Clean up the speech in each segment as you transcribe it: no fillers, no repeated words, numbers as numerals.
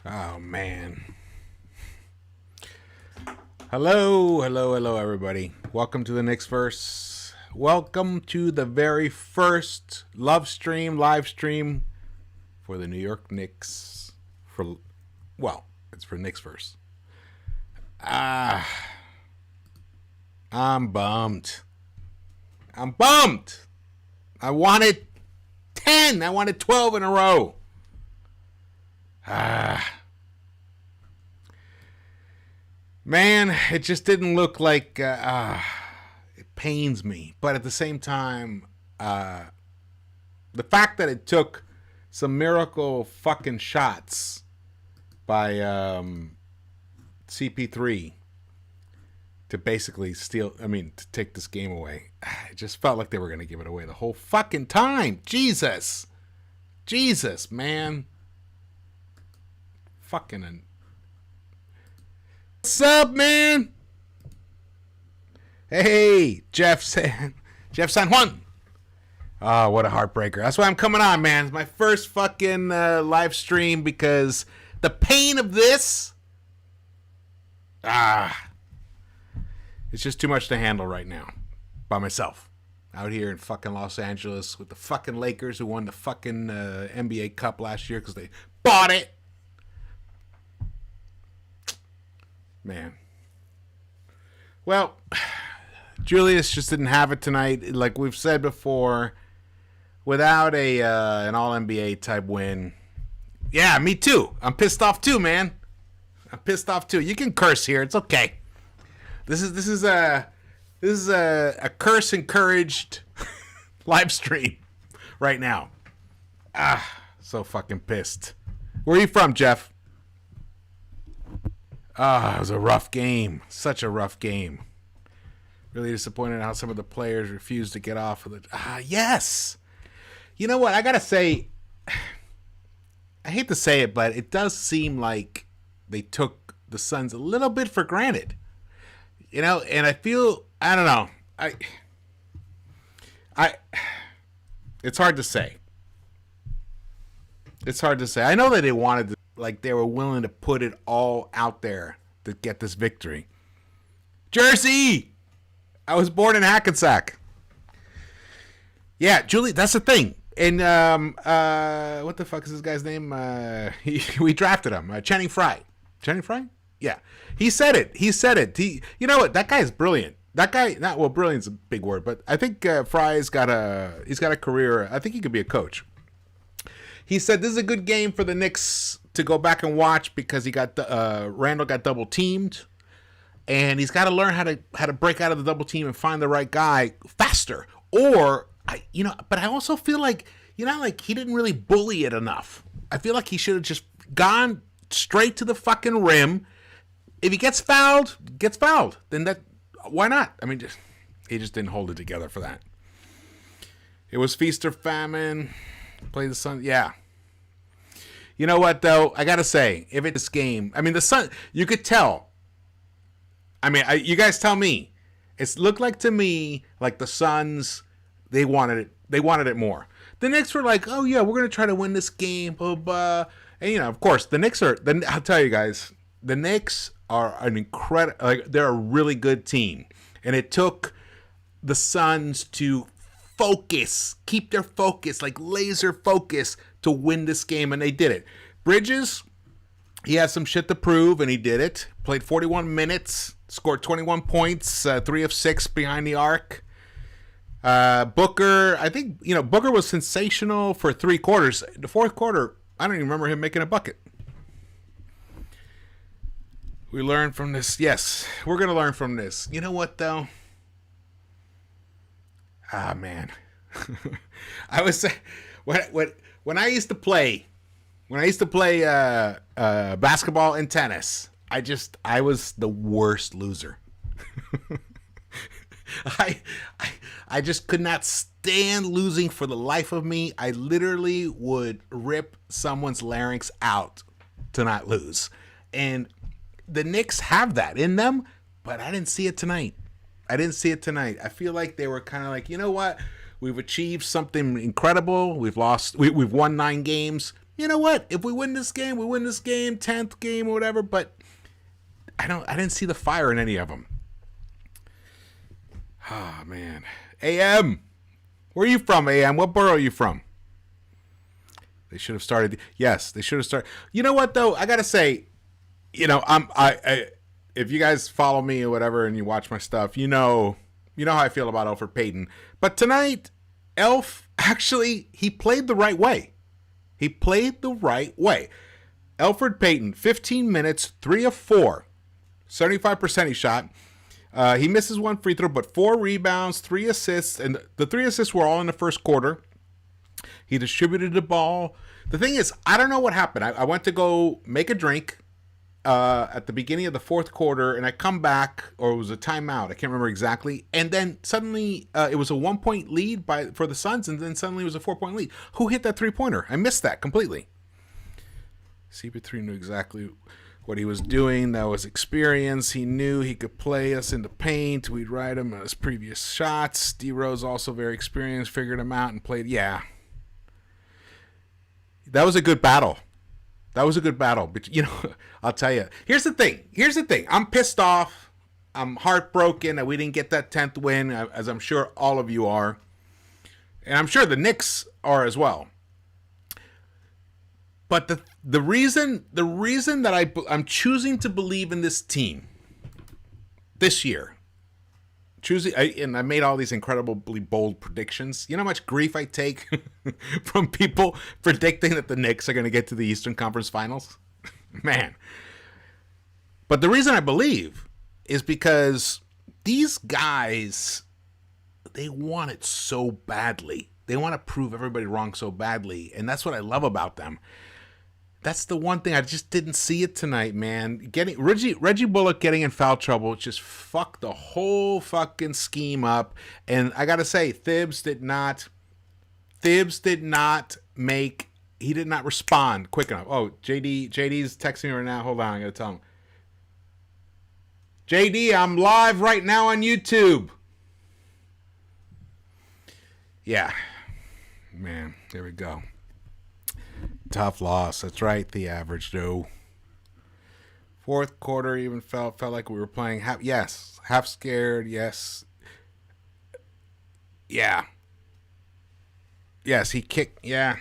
Oh, man. Hello, everybody. Welcome to the Knicks-Verse. Welcome to the very first live stream for the New York Knicks. It's for Knicks-Verse. I'm bummed. I wanted 10. I wanted 12 in a row. Man, it just didn't look like it pains me. But at the same time, the fact that it took some miracle fucking shots by CP3 to basically to take this game away, it just felt like they were going to give it away the whole fucking time. Jesus, man. Fucking. What's up, man? Hey, Jeff San Juan. Oh, what a heartbreaker. That's why I'm coming on, man. It's my first fucking live stream because the pain of this, it's just too much to handle right now by myself. Out here in fucking Los Angeles with the fucking Lakers who won the fucking NBA Cup last year because they bought it. Man. Well, Julius just didn't have it tonight. Like we've said before, without an All-NBA type win. Yeah, me too. I'm pissed off too, man. I'm pissed off too. You can curse here. It's okay. This is a curse encouraged live stream right now. So fucking pissed. Where are you from, Jeff? It was a rough game. Such a rough game. Really disappointed how some of the players refused to get off of the... yes! You know what? I gotta say... I hate to say it, but it does seem like they took the Suns a little bit for granted. You know? And I feel... I don't know. It's hard to say. It's hard to say. I know that they wanted to... Like, they were willing to put it all out there to get this victory. Jersey! I was born in Hackensack. Yeah, Julie, that's the thing. And, what the fuck is this guy's name? We drafted him. Channing Frye. Channing Frye? Yeah. He said it. You know what? That guy is brilliant. That guy, brilliant's a big word, but I think Frye's got a career. I think he could be a coach. He said this is a good game for the Knicks to go back and watch because he got Randle got double teamed, and he's got to learn how to break out of the double team and find the right guy faster. But I also feel like he didn't really bully it enough. I feel like he should have just gone straight to the fucking rim. If he gets fouled. Then why not? I mean, he just didn't hold it together for that. It was feast or famine. Play the Sun. Yeah. You know what, though? I got to say, if it's this game, I mean, the Sun, you could tell. I mean, you guys tell me. It looked like to me, like the Suns, they wanted it. They wanted it more. The Knicks were like, oh, yeah, we're going to try to win this game. Blah, blah. And, of course, the Knicks are, I'll tell you guys, the Knicks are an incredible, they're a really good team. And it took the Suns to keep their focus, like laser focus to win this game, and they did it. Bridges, he had some shit to prove, and he did it. Played 41 minutes, scored 21 points, 3 of 6 behind the arc. Booker, I think, Booker was sensational for 3 quarters. The fourth quarter, I don't even remember him making a bucket. We learned from this. Yes, we're going to learn from this. You know what, though? Man. I was when I used to play basketball and tennis, I was the worst loser. I just could not stand losing for the life of me. I literally would rip someone's larynx out to not lose. And the Knicks have that in them, but I didn't see it tonight. I feel like they were kind of like, you know what? We've achieved something incredible. We've won 9 games. you know what? If we win this game, 10th game or whatever, but I didn't see the fire in any of them. Oh, man. AM. Where are you from, AM? What borough are you from? They should have started. Yes, they should have started. You know what, though? I got to say, I if you guys follow me or whatever and you watch my stuff, you know how I feel about Elfrid Payton. But tonight, Elf, actually, he played the right way. Elfrid Payton, 15 minutes, 3 of 4. 75% he shot. He misses one free throw, but 4 rebounds, 3 assists, and the 3 assists were all in the first quarter. He distributed the ball. The thing is, I don't know what happened. I went to go make a drink at the beginning of the fourth quarter, and I come back, or it was a timeout. I can't remember exactly. And then suddenly it was a 1-point lead for the Suns, and then suddenly it was a 4-point lead. Who hit that 3-pointer? I missed that completely. CP3 knew exactly what he was doing. That was experience. He knew he could play us in the paint. We'd ride him on his previous shots. D-Rose also very experienced, figured him out and played. Yeah. That was a good battle. But, I'll tell you. Here's the thing. I'm pissed off. I'm heartbroken that we didn't get that 10th win, as I'm sure all of you are. And I'm sure the Knicks are as well. But the reason that I'm choosing to believe in this team this year, and I made all these incredibly bold predictions. You know how much grief I take from people predicting that the Knicks are going to get to the Eastern Conference Finals? Man. But the reason I believe is because these guys, they want it so badly. They want to prove everybody wrong so badly, and that's what I love about them. That's the one thing I just didn't see it tonight, man. Reggie Bullock getting in foul trouble just fucked the whole fucking scheme up. And I gotta say, Thibs did not respond quick enough. Oh, JD's texting me right now. Hold on, I gotta tell him. JD, I'm live right now on YouTube. Yeah, man, there we go. Tough loss. That's right. The average, though. Fourth quarter even felt like we were playing half scared. Yes. Yeah. Yes, he kicked. Yeah.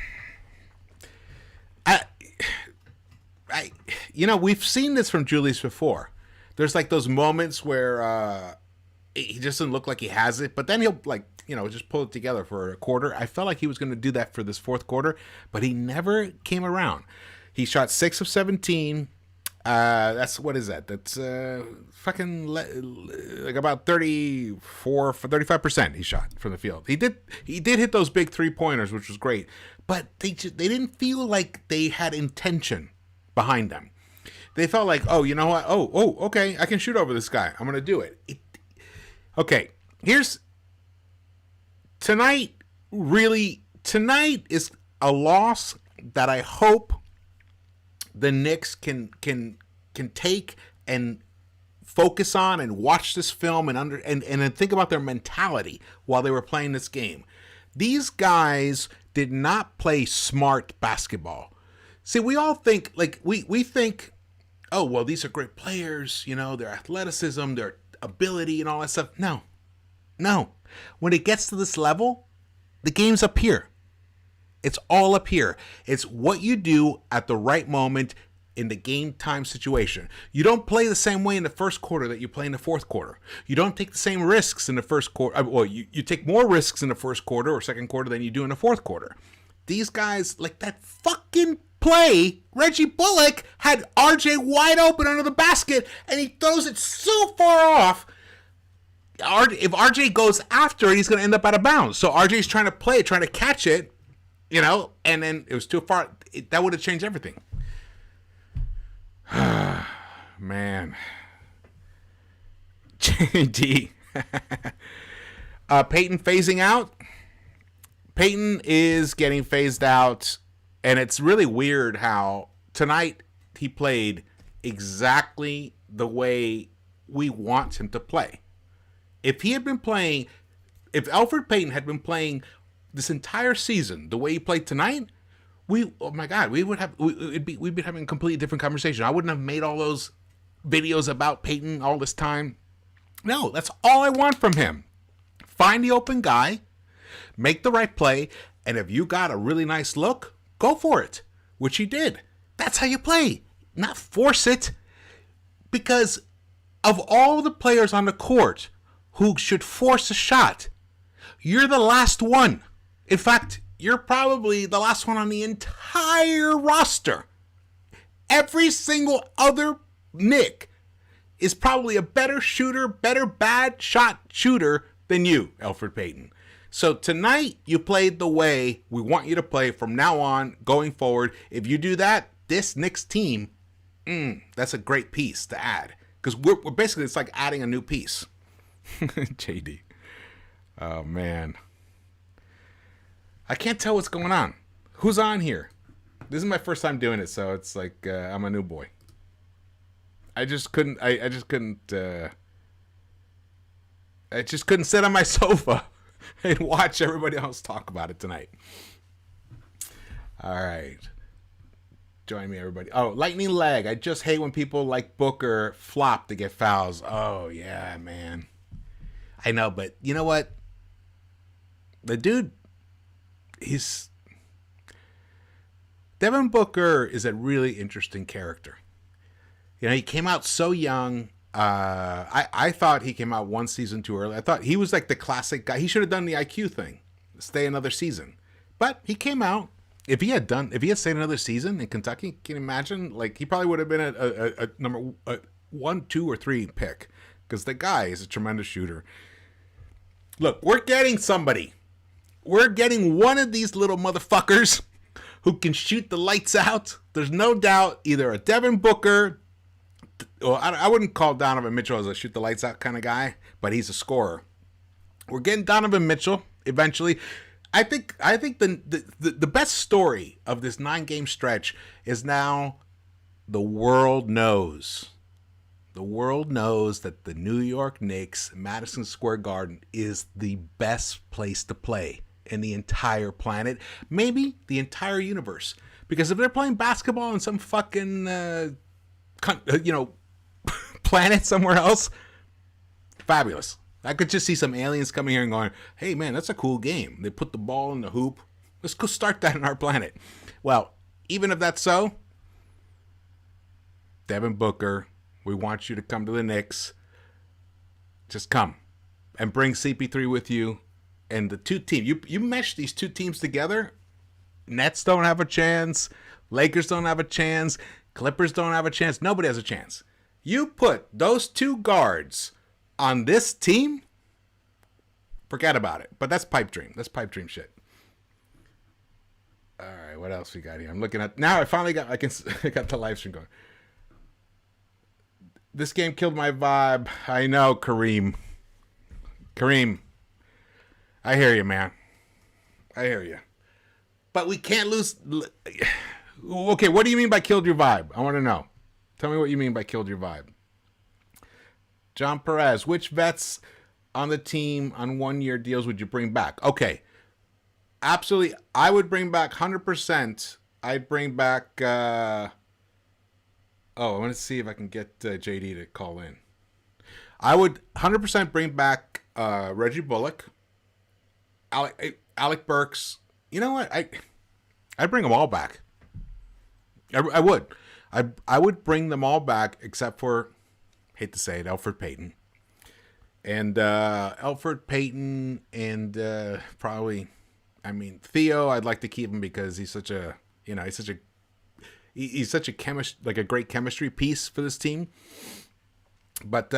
We've seen this from Julius before. There's like those moments where he just doesn't look like he has it, but then he'll just pull it together for a quarter. I felt like he was going to do that for this fourth quarter, but he never came around. He shot 6 of 17. That's, what is that? That's fucking like about 35% he shot from the field. He did hit those big 3-pointers, which was great, but they didn't feel like they had intention behind them. They felt like, oh, you know what? Oh, okay, I can shoot over this guy. I'm going to do it. Okay, Tonight is a loss that I hope the Knicks can take and focus on and watch this film and think about their mentality while they were playing this game. These guys did not play smart basketball. See, we all think, like, we think, oh, well, these are great players, their athleticism, their ability and all that stuff. No. When it gets to this level, the game's up here. It's all up here. It's what you do at the right moment in the game time situation. You don't play the same way in the first quarter that you play in the fourth quarter. You don't take the same risks in the first quarter. Well, you take more risks in the first quarter or second quarter than you do in the fourth quarter. These guys, like that fucking play, Reggie Bullock had RJ wide open under the basket, and he throws it so far off. If RJ goes after it, he's going to end up out of bounds. So RJ's trying to catch it, and then it was too far. That would have changed everything. Man. JD. Payton phasing out. Payton is getting phased out, and it's really weird how tonight he played exactly the way we want him to play. If Elfrid Payton had been playing this entire season the way he played tonight, oh my God, we'd be having a completely different conversation. I wouldn't have made all those videos about Payton all this time. No, that's all I want from him. Find the open guy, make the right play, and if you got a really nice look, go for it, which he did. That's how you play, not force it. Because of all the players on the court who should force a shot, you're the last one. In fact, you're probably the last one on the entire roster. Every single other Knick is probably a better shooter, better bad shot shooter than you, Elfrid Payton. So tonight, you played the way we want you to play from now on, going forward. If you do that, this Knicks team, that's a great piece to add. Because we're basically, it's like adding a new piece. JD. Oh, man. I can't tell what's going on. Who's on here? This is my first time doing it, so it's like I'm a new boy. I just couldn't sit on my sofa and watch everybody else talk about it tonight. All right. Join me, everybody. Oh, lightning leg. I just hate when people like Booker flop to get fouls. Oh, yeah, man. I know, but you know what? The dude, Devin Booker is a really interesting character. You know, he came out so young. I thought he came out one season too early. I thought he was like the classic guy. He should have done the IQ thing, stay another season. But he came out. If he had stayed another season in Kentucky, can you imagine? Like, he probably would have been a number 1, 2, or 3 pick, because the guy is a tremendous shooter. Look, we're getting somebody. We're getting one of these little motherfuckers who can shoot the lights out. There's no doubt either a Devin Booker, or I wouldn't call Donovan Mitchell as a shoot the lights out kind of guy, but he's a scorer. We're getting Donovan Mitchell eventually. I think the best story of this 9-game stretch is now the world knows. The world knows that the New York Knicks, Madison Square Garden, is the best place to play in the entire planet, maybe the entire universe. Because if they're playing basketball in some fucking, planet somewhere else, fabulous. I could just see some aliens coming here and going, hey, man, that's a cool game. They put the ball in the hoop. Let's go start that on our planet. Well, even if that's so, Devin Booker, we want you to come to the Knicks. Just come and bring CP3 with you. And the two teams, you mesh these two teams together. Nets don't have a chance. Lakers don't have a chance. Clippers don't have a chance. Nobody has a chance. You put those two guards on this team, forget about it. But that's pipe dream. That's pipe dream shit. All right, what else we got here? I'm looking at now. I finally got I got the live stream going. This game killed my vibe. I know, Kareem. I hear you, man. I hear you. But we can't lose. Okay, what do you mean by killed your vibe? I want to know. Tell me what you mean by killed your vibe. John Perez, which vets on the team on 1-year deals would you bring back? Okay, absolutely. I would bring back 100%. I'd bring back... I want to see if I can get JD to call in. I would 100% bring back Reggie Bullock, Alec Burks. You know what? I'd bring them all back. I would. I would bring them all back except for, hate to say it, Elfrid Payton. And Elfrid Payton and probably, Theo, I'd like to keep him because he's such a like a great chemistry piece for this team. But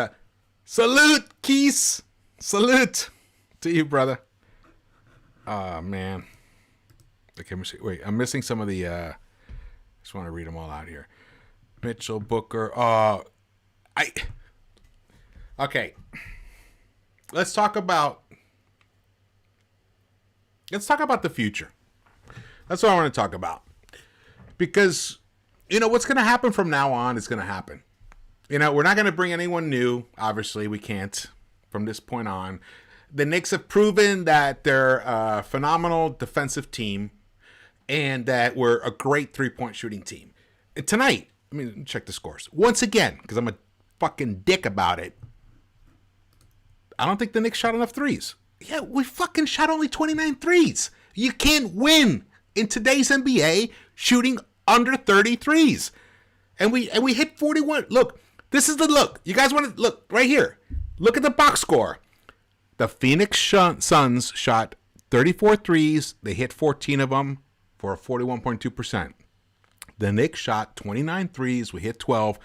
salute, Keese. Salute to you, brother. Oh, man. The chemistry. Wait, I'm missing some of the... I just want to read them all out here. Mitchell, Booker. Okay. Let's talk about the future. That's what I want to talk about. Because, what's going to happen from now on is going to happen. We're not going to bring anyone new. Obviously, we can't from this point on. The Knicks have proven that they're a phenomenal defensive team. and that we're a great 3-point shooting team. And tonight, I mean, check the scores. Once again, because I'm a fucking dick about it, I don't think the Knicks shot enough threes. Yeah, we fucking shot only 29 threes. You can't win in today's NBA shooting under 30 threes. And we hit 41. Look, this is the look. You guys want to look right here. Look at the box score. The Phoenix Suns shot 34 threes. They hit 14 of them for a 41.2%. The Knicks shot 29 threes. We hit 12,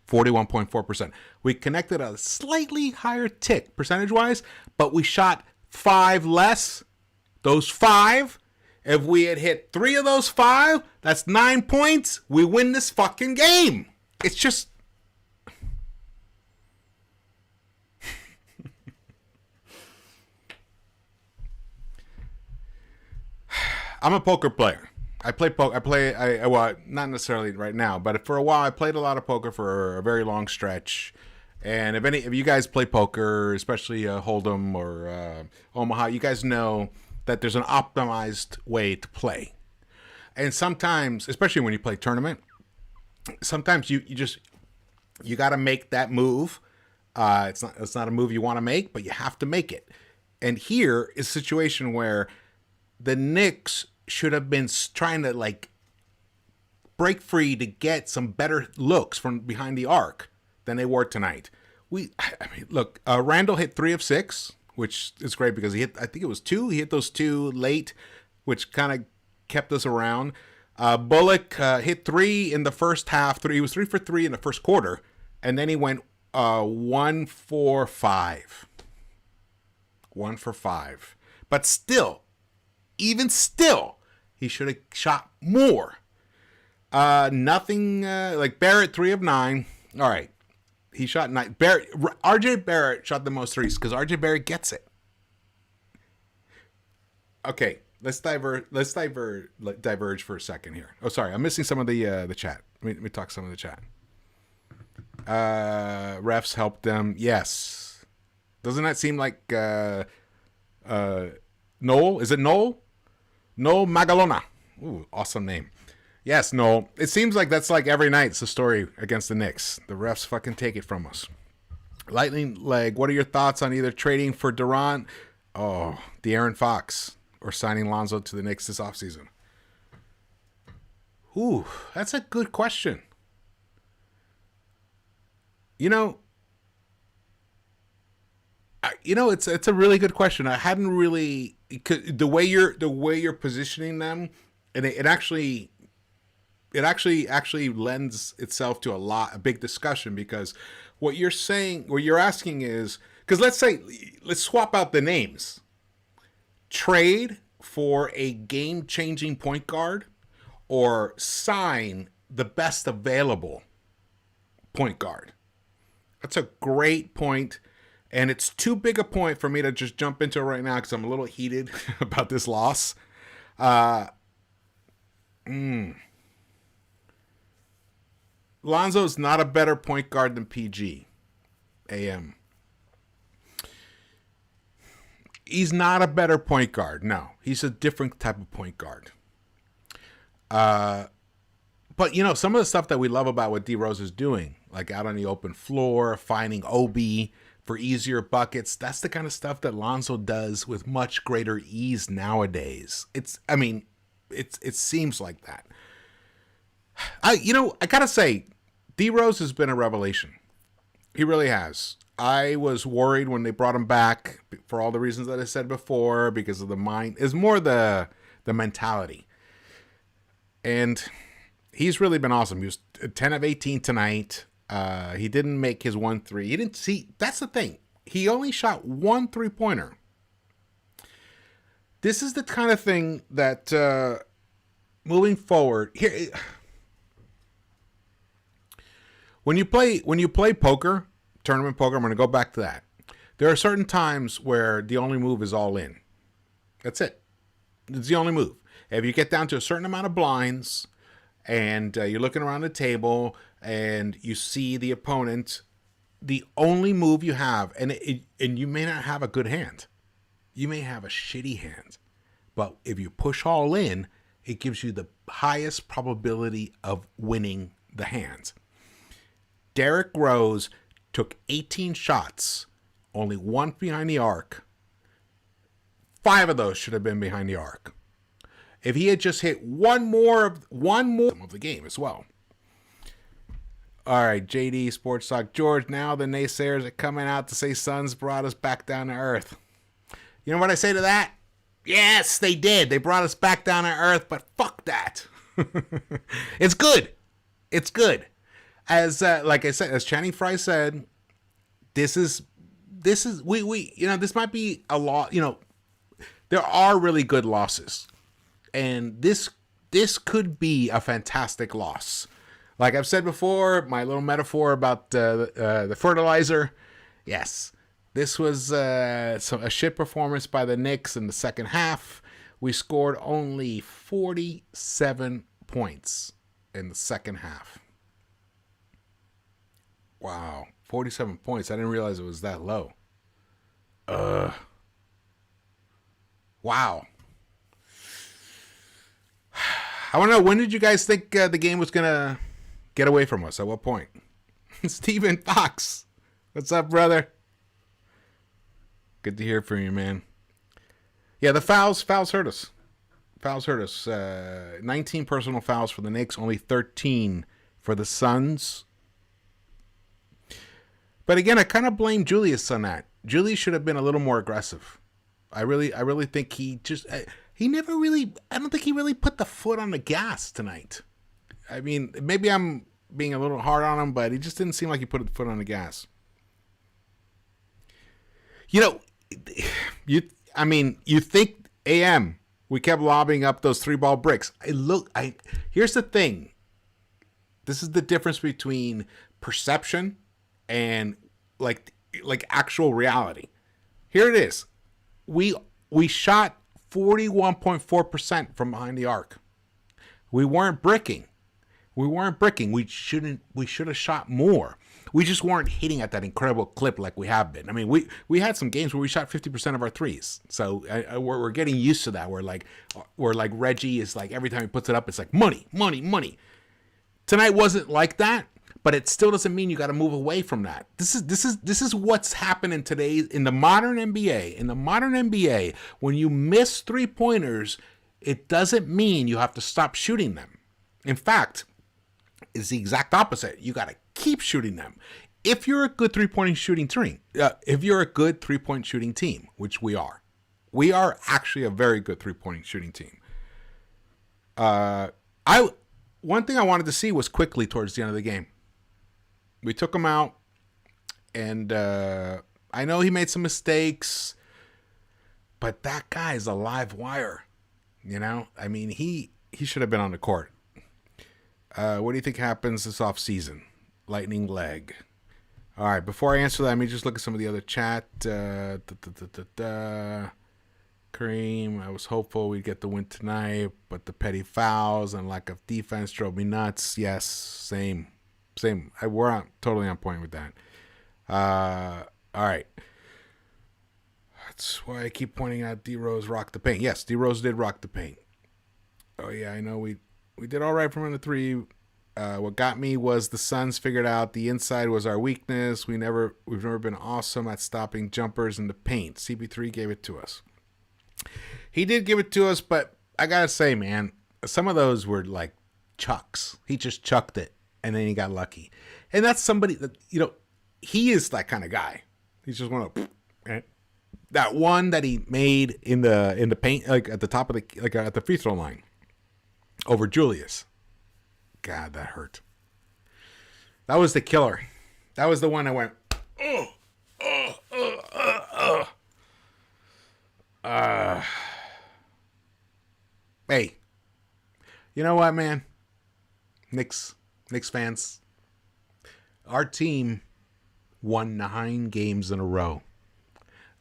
41.4%. We connected a slightly higher tick percentage-wise, but we shot 5 less. Those 5, if we had hit 3 of those 5, that's 9 points. We win this fucking game. It's just... I'm a poker player. I play poker. Well, not necessarily right now, but for a while I played a lot of poker for a very long stretch. And if you guys play poker, especially Hold'em or Omaha, you guys know that there's an optimized way to play. And sometimes, especially when you play tournament, sometimes you got to make that move. It's not a move you want to make, but you have to make it. And here is a situation where the Knicks should have been trying to like break free to get some better looks from behind the arc than they were tonight. Look, Randle hit 3 of 6, which is great because he hit, I think it was 2. He hit those 2 late, which kind of kept us around. Bullock hit 3 in the first half. He was 3 for 3 in the first quarter, and then he went 1 for 5. 1 for 5. But still, even still, he should have shot more. Nothing like Barrett, 3 of 9. All right. He shot 9. RJ Barrett shot the most threes because RJ Barrett gets it. Okay, let's diverge for a second here. Oh, sorry, I'm missing some of the chat. Let me talk some of the chat. Refs helped them. Yes. Doesn't that seem like Noel? Is it Noel? Noel Magalona. Ooh, awesome name. Yes, Noel. It seems like that's like every night. It's a story against the Knicks. The refs fucking take it from us. Lightning Leg, what are your thoughts on either trading for Durant, De'Aaron Fox, or signing Lonzo to the Knicks this offseason? Ooh, that's a good question. It's a really good question. I hadn't really, the way you're positioning them, and it actually lends itself to a big discussion, because what you're asking is, because let's swap out the names. Trade for a game-changing point guard, or sign the best available point guard. That's a great point, and it's too big a point for me to just jump into it right now because I'm a little heated about this loss. Lonzo's not a better point guard than PG. AM. He's not a better point guard. No, he's a different type of point guard. But some of the stuff that we love about what D Rose is doing, like out on the open floor, finding Obi for easier buckets, that's the kind of stuff that Lonzo does with much greater ease nowadays. It seems like that. I gotta say, D Rose has been a revelation. He really has. I was worried when they brought him back for all the reasons that I said before, because of the mind. It's more the mentality. And he's really been awesome. He was 10 of 18 tonight. He didn't make his 1-3. He didn't see. That's the thing. He only shot 1 3-pointer. This is the kind of thing that moving forward here. When you play poker, tournament poker, I'm going to go back to that. There are certain times where the only move is all in. That's it. It's the only move. If you get down to a certain amount of blinds and you're looking around the table and you see the opponent, the only move you have, and you may not have a good hand. You may have a shitty hand. But if you push all in, it gives you the highest probability of winning the hands. Derrick Rose took 18 shots, only one behind the arc. 5 of those should have been behind the arc. If he had just hit one more of the game as well. All right, JD Sports Talk George. Now the naysayers are coming out to say Suns brought us back down to earth. You know what I say to that? Yes, they did. They brought us back down to earth, but fuck that. It's good. It's good. As like I said, as Channing Frye said, this might be a lot. There are really good losses, and this could be a fantastic loss. Like I've said before, my little metaphor about the fertilizer. Yes, this was a shit performance by the Knicks in the second half. We scored only 47 points in the second half. Wow, 47 points. I didn't realize it was that low. Wow. I want to know, when did you guys think the game was going to get away from us? At what point? Steven Fox. What's up, brother? Good to hear from you, man. Yeah, the fouls hurt us. 19 personal fouls for the Knicks, only 13 for the Suns. But again, I kind of blame Julius on that. Julius should have been a little more aggressive. I really think he don't think he really put the foot on the gas tonight. I mean, maybe I'm being a little hard on him, but he just didn't seem like he put the foot on the gas. You think AM, we kept lobbing up those 3-ball bricks. Here's the thing. This is the difference between perception and like actual reality. Here it is. We shot 41.4% from behind the arc. We weren't bricking. We should have shot more. We just weren't hitting at that incredible clip like we have been. I mean, we had some games where we shot 50% of our threes. So we're getting used to that. We're like Reggie is like, every time he puts it up, it's like money. Tonight wasn't like that, but it still doesn't mean you got to move away from that. This is what's happening today in the modern NBA. In the modern NBA, when you miss 3-pointers, it doesn't mean you have to stop shooting them. In fact, it's the exact opposite. You got to keep shooting them. If you're a good 3-point shooting team, which we are actually a very good 3-point shooting team. One thing I wanted to see was quickly towards the end of the game. We took him out, and I know he made some mistakes, but that guy is a live wire. I mean, he should have been on the court. What do you think happens this offseason? Lightning leg. All right, before I answer that, let me just look at some of the other chat. Kareem, I was hopeful we'd get the win tonight, but the petty fouls and lack of defense drove me nuts. Yes, same. We're totally on point with that. All right. That's why I keep pointing out D-Rose rocked the paint. Yes, D-Rose did rock the paint. Oh, yeah, I know we did all right from the 3. What got me was the Suns figured out the inside was our weakness. We've never been awesome at stopping jumpers in the paint. CP3 gave it to us. He did give it to us, but I got to say, man, some of those were like chucks. He just chucked it, and then he got lucky. And that's somebody that, he is that kind of guy. He's just one of that one that he made in the paint, like at the top of at the free throw line over Julius. God, that hurt. That was the killer. That was the one that went, Hey, you know what, man? Knicks fans. Our team won 9 games in a row.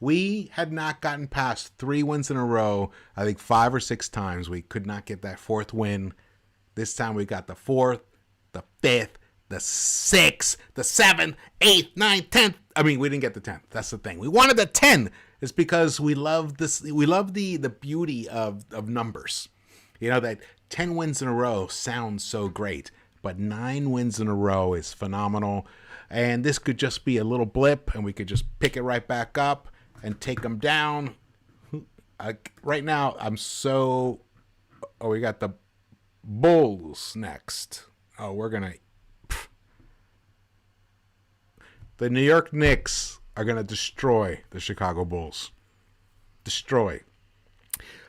We had not gotten past 3 wins in a row, I think 5 or 6 times. We could not get that 4th win. This time we got the 4th, the 5th, the 6th, the 7th, 8th, 9th, 10th. I mean, we didn't get the 10th. That's the thing. We wanted the 10. It's because we love this. We love the beauty of numbers. You know, that 10 wins in a row sounds so great, but 9 wins in a row is phenomenal. And this could just be a little blip, and we could just pick it right back up and take them down. Right now, I'm so... Oh, we got the Bulls next. Oh, we're going to... The New York Knicks are going to destroy the Chicago Bulls. Destroy.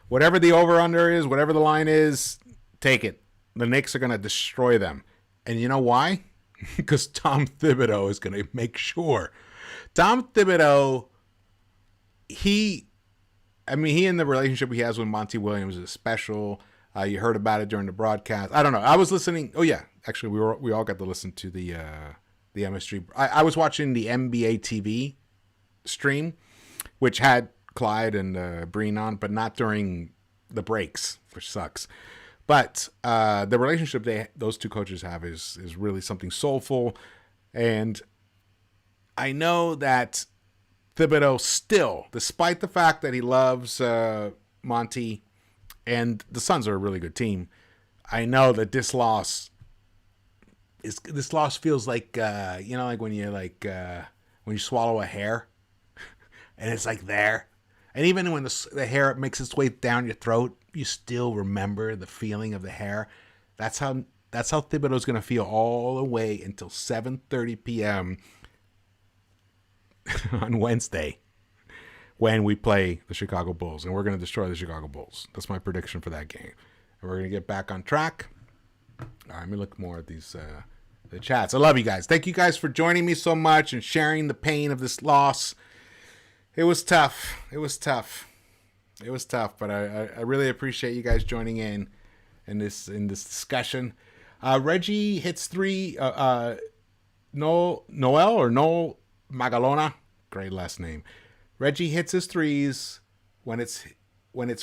Whatever the over-under is, whatever the line is, take it. The Knicks are going to destroy them. And you know why? Because Tom Thibodeau is going to make sure. Tom Thibodeau, he and the relationship he has with Monty Williams is special. You heard about it during the broadcast. I don't know. I was listening. Oh, yeah. Actually, we all got to listen to the MSG. I was watching the NBA TV stream, which had Clyde and Breen on, but not during the breaks, which sucks. But the relationship those two coaches have is really something soulful. And I know that Thibodeau still, despite the fact that he loves Monty, and the Suns are a really good team, I know that this loss feels like like when you swallow a hair and it's like there. And even when the hair makes its way down your throat, you still remember the feeling of the hair. That's how Thibodeau's going to feel all the way until 7:30 p.m. on Wednesday when we play the Chicago Bulls. And we're going to destroy the Chicago Bulls. That's my prediction for that game. And we're going to get back on track. All right, let me look more at these the chats. I love you guys. Thank you guys for joining me so much and sharing the pain of this loss. It was tough. But I really appreciate you guys joining in this discussion. Reggie hits 3. Noel Magalona, great last name. Reggie hits his 3s when it's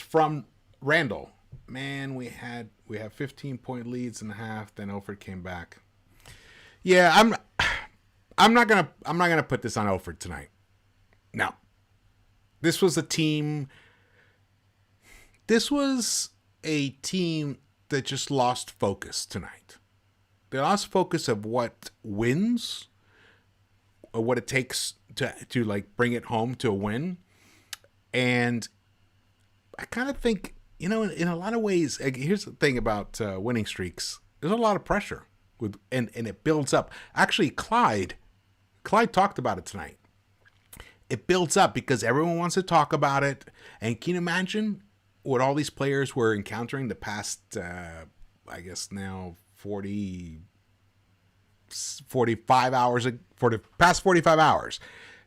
from Randle. Man, we have 15-point leads in the half. Then Elfrid came back. Yeah, I'm not gonna put this on Elfrid tonight. No. This was a team that just lost focus tonight. They lost focus of what wins, or what it takes to like bring it home to a win. And I kind of think, in a lot of ways, here's the thing about winning streaks. There's a lot of pressure and it builds up. Actually, Clyde talked about it tonight. It builds up because everyone wants to talk about it. And can you imagine what all these players were encountering the past, I guess now 45 hours, for the past 45 hours.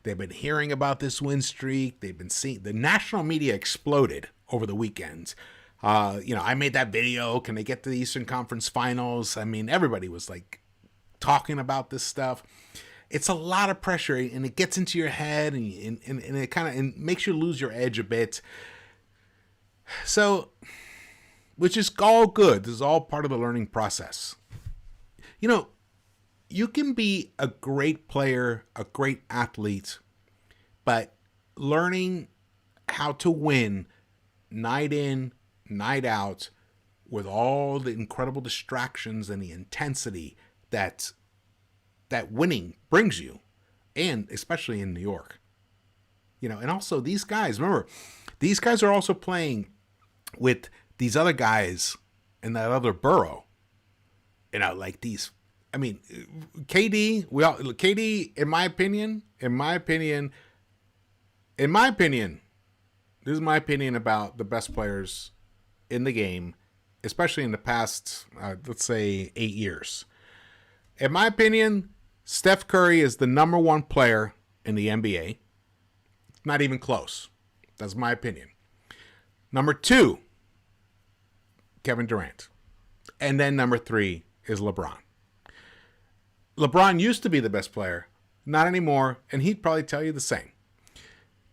They've been hearing about this win streak. They've been seeing, the national media exploded over the weekend. I made that video. Can they get to the Eastern Conference Finals? I mean, everybody was like talking about this stuff. It's a lot of pressure, and it gets into your head, and it kind of makes you lose your edge a bit. So, which is all good. This is all part of the learning process. You can be a great player, a great athlete, but learning how to win night in, night out, with all the incredible distractions and the intensity that winning brings you, and especially in New York. And also these guys, remember, these guys are also playing with these other guys in that other borough. Like these, I mean, KD, in my opinion, this is my opinion about the best players in the game, especially in the past, let's say 8 years. In my opinion, Steph Curry is the number 1 player in the NBA. Not even close. That's my opinion. Number 2, Kevin Durant. And then number 3 is LeBron. LeBron used to be the best player. Not anymore. And he'd probably tell you the same.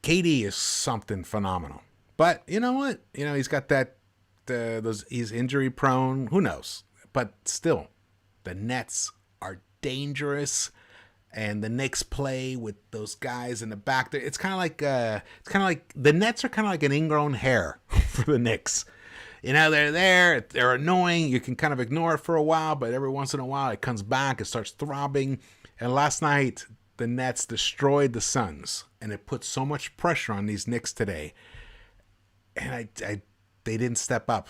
KD is something phenomenal. But you know what? He's got he's injury prone. Who knows? But still, the Nets are dangerous, and the Knicks play with those guys in the back there. It's kind of like the Nets are kind of like an ingrown hair for the Knicks. they're there, they're annoying. You can kind of ignore it for a while, but every once in a while it comes back, it starts throbbing. And last night, the Nets destroyed the Suns, and it put so much pressure on these Knicks today. And they didn't step up.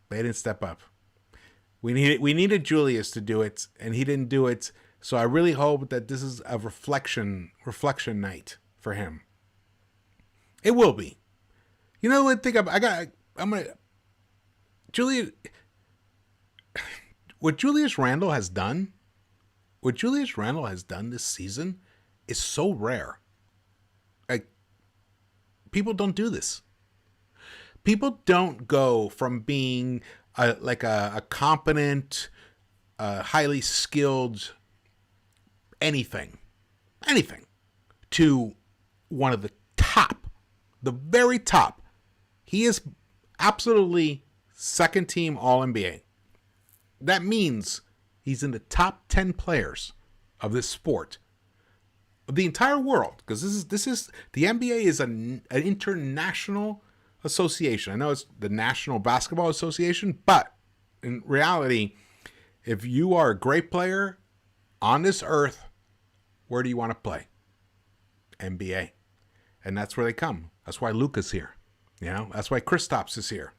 They didn't step up. We needed Julius to do it, and he didn't do it. So I really hope that this is a reflection night for him. It will be. You know what? What Julius Randle has done this season is so rare. Like, people don't do this. People don't go from being a competent, highly skilled anything, to one of the very top. He is absolutely second team All-NBA. That means he's in the top 10 players of this sport, of the entire world, because this is the NBA is an international association. I know it's the National Basketball Association, but in reality, if you are a great player on this earth, where do you want to play? NBA. And that's where they come. That's why Luka's here. That's why Kristaps is here.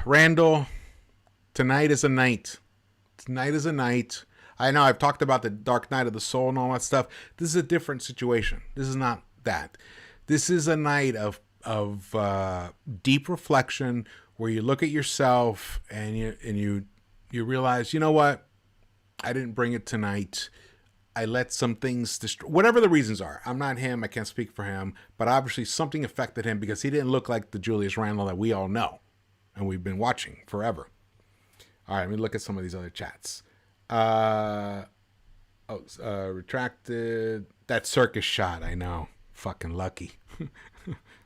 Randle, tonight is a night. Tonight is a night. I know I've talked about the dark night of the soul and all that stuff. This is a different situation. This is not that. This is a night of deep reflection where you look at yourself and you realize, you know what? I didn't bring it tonight. I let some things whatever the reasons are. I'm not him. I can't speak for him. But obviously something affected him because he didn't look like the Julius Randle that we all know and we've been watching forever. All right, let me look at some of these other chats. Retracted. That circus shot, I know. Fucking lucky.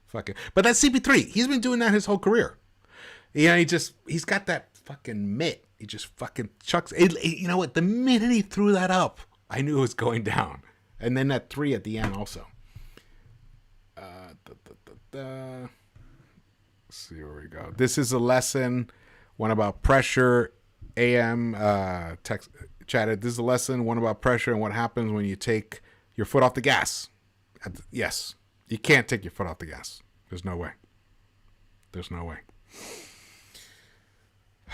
Fucking. But that's CP3. He's been doing that his whole career. He's got that fucking mitt. He just fucking chucks. You know what? The minute he threw that up, I knew it was going down. And then that 3 at the end also. Let's see where we go. This is a lesson. One about pressure. AM text chatted. This is a lesson. One about pressure and what happens when you take your foot off the gas. Yes. You can't take your foot off the gas. There's no way. There's no way.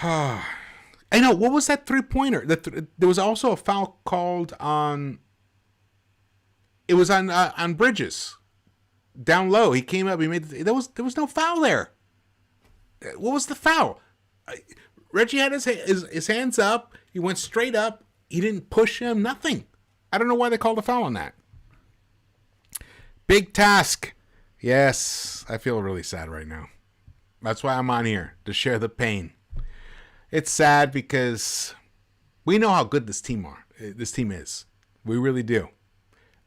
I know. What was that 3-pointer? There was also a foul called on. It was on Bridges, down low. He came up. He made. There was no foul there. What was the foul? Reggie had his hands up. He went straight up. He didn't push him. Nothing. I don't know why they called a foul on that. Big task. Yes, I feel really sad right now. That's why I'm on here, to share the pain. It's sad because we know how good this team is. We really do.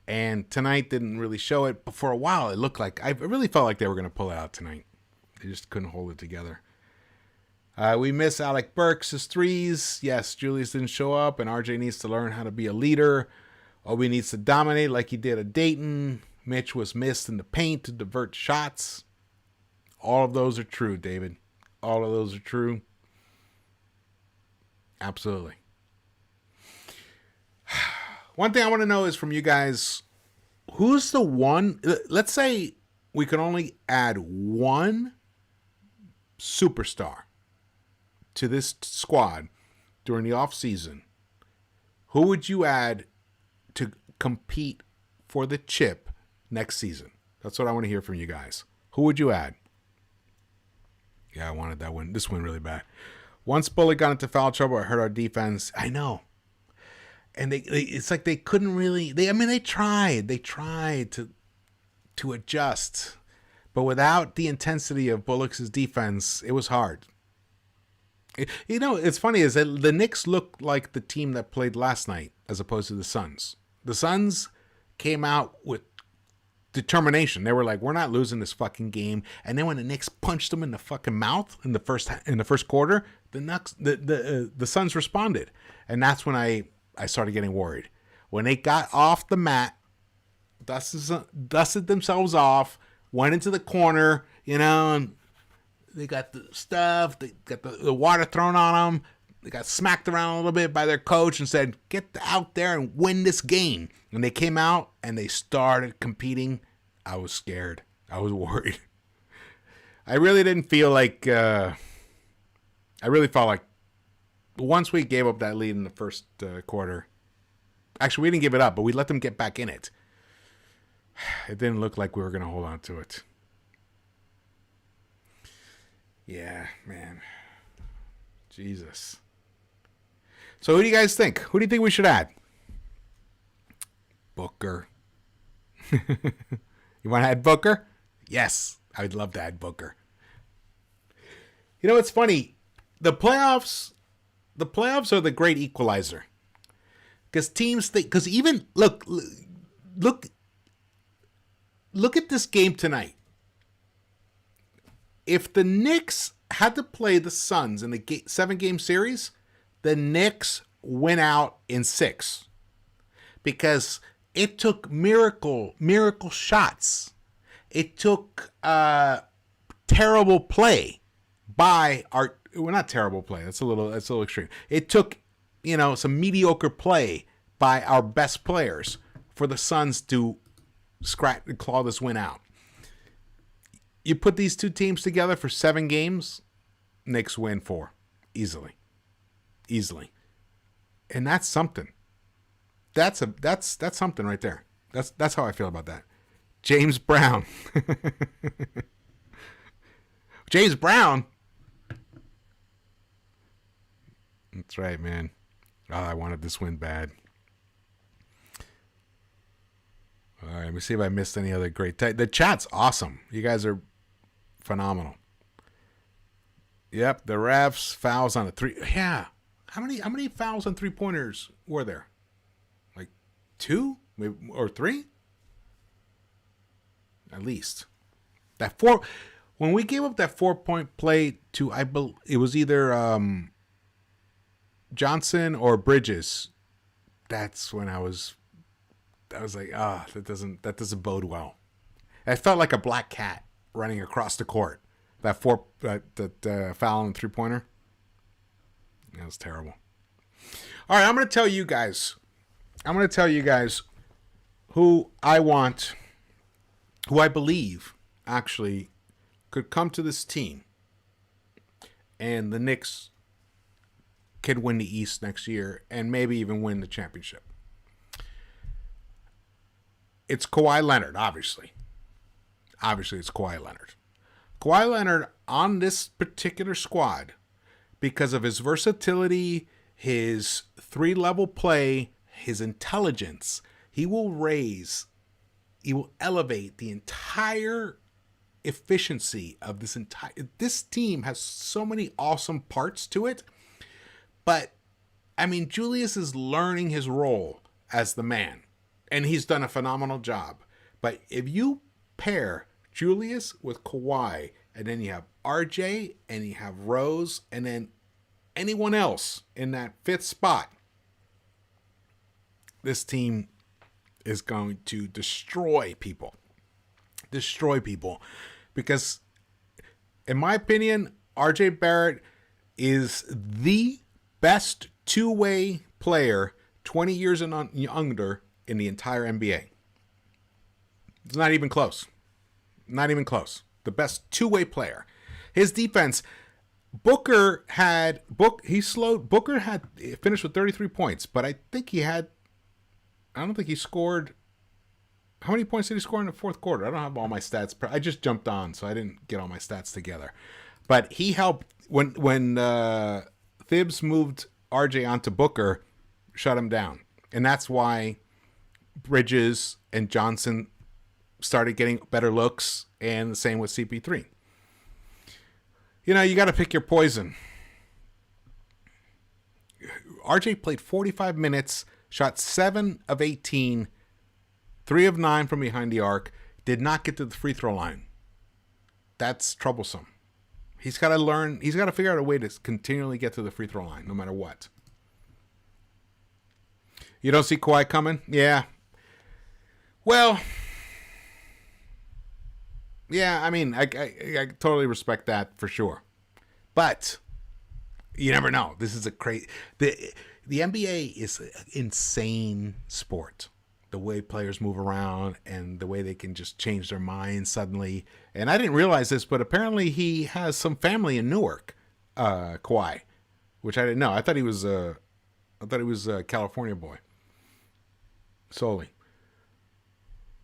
And tonight didn't really show it, but for a while it looked like, I really felt like they were going to pull it out tonight. They just couldn't hold it together. We miss Alec Burks' threes. Yes, Julius didn't show up, and RJ needs to learn how to be a leader. Obi needs to dominate like he did at Dayton. Mitch was missed in the paint to divert shots. All of those are true, David. All of those are true. Absolutely. One thing I want to know is from you guys, who's the one? Let's say we could only add one superstar to this squad during the offseason. Who would you add to compete for the chip next season? That's what I want to hear from you guys. Who would you add? Yeah, I wanted that one. This one really bad. Once Bullock got into foul trouble, it hurt our defense. I know. And it's like they couldn't really. They tried. They tried to adjust, but without the intensity of Bullock's defense, it was hard. It's funny is that the Knicks looked like the team that played last night as opposed to the Suns. The Suns came out with determination. They were like, "We're not losing this fucking game." And then when the Knicks punched them in the fucking mouth in the first quarter, the Suns responded, and that's when I started getting worried. When they got off the mat, dusted themselves off, went into the corner, and they got the stuff, they got the water thrown on them. They got smacked around a little bit by their coach and said, get out there and win this game. And they came out and they started competing. I was scared. I was worried. I really didn't feel like, I really felt like once we gave up that lead in the first quarter, actually we didn't give it up, but we let them get back in it. It didn't look like we were going to hold on to it. Yeah, man. Jesus. So who do you guys think? Who do you think we should add? Booker. You want to add Booker? Yes, I would love to add Booker. It's funny. The playoffs are the great equalizer. Because teams think, because even look at this game tonight. If the Knicks had to play the Suns in the 7-game series, the Knicks went out in 6 because it took miracle shots. It took terrible play by not terrible play. That's a little extreme. It took some mediocre play by our best players for the Suns to claw this win out. You put these two teams together for 7 games, Knicks win 4 easily. And that's something. That's something right there. That's how I feel about that. James Brown. James Brown. That's right, man. Oh, I wanted this win bad. All right, let me see if I missed any other great the chat's awesome. You guys are phenomenal. Yep, the refs, fouls on the 3. Yeah. How many fouls on 3-pointers were there? Like 2? Maybe, or 3? At least. That 4, when we gave up that 4-point play to, it was either Johnson or Bridges. That's when I was like, that doesn't bode well. I felt like a black cat running across the court. That foul on the 3-pointer. That was terrible. All right, I'm going to tell you guys who I want, who I believe actually could come to this team, and the Knicks could win the East next year and maybe even win the championship. It's Kawhi Leonard, obviously. Obviously, it's Kawhi Leonard. Kawhi Leonard on this particular squad, because of his versatility, his 3-level play, his intelligence, he will elevate the entire efficiency of this team. Has so many awesome parts to it. But, Julius is learning his role as the man, and he's done a phenomenal job. But if you pair Julius with Kawhi, and then you have RJ, and you have Rose, and then anyone else in that 5th spot, this team is going to destroy people. Because, in my opinion, RJ Barrett is the best 2-way player 20 years and under in the entire NBA. It's not even close. The best 2-way player. His defense, Booker had finished with 33 points, but I don't think he scored. How many points did he score in the 4th quarter? I don't have all my stats. I just jumped on, so I didn't get all my stats together. But he helped when Thibs moved RJ onto Booker, shut him down. And that's why Bridges and Johnson started getting better looks, and the same with CP3. You got to pick your poison. RJ played 45 minutes, shot 7 of 18, 3 of 9 from behind the arc, did not get to the free throw line. That's troublesome. He's got to figure out a way to continually get to the free throw line, no matter what. You don't see Kawhi coming? Yeah. Well, Yeah, I mean, I totally respect that for sure. But you never know. This is a crazy. The NBA is an insane sport. The way players move around and the way they can just change their minds suddenly. And I didn't realize this, but apparently he has some family in Newark, Kawhi, which I didn't know. I thought he was a California boy solely.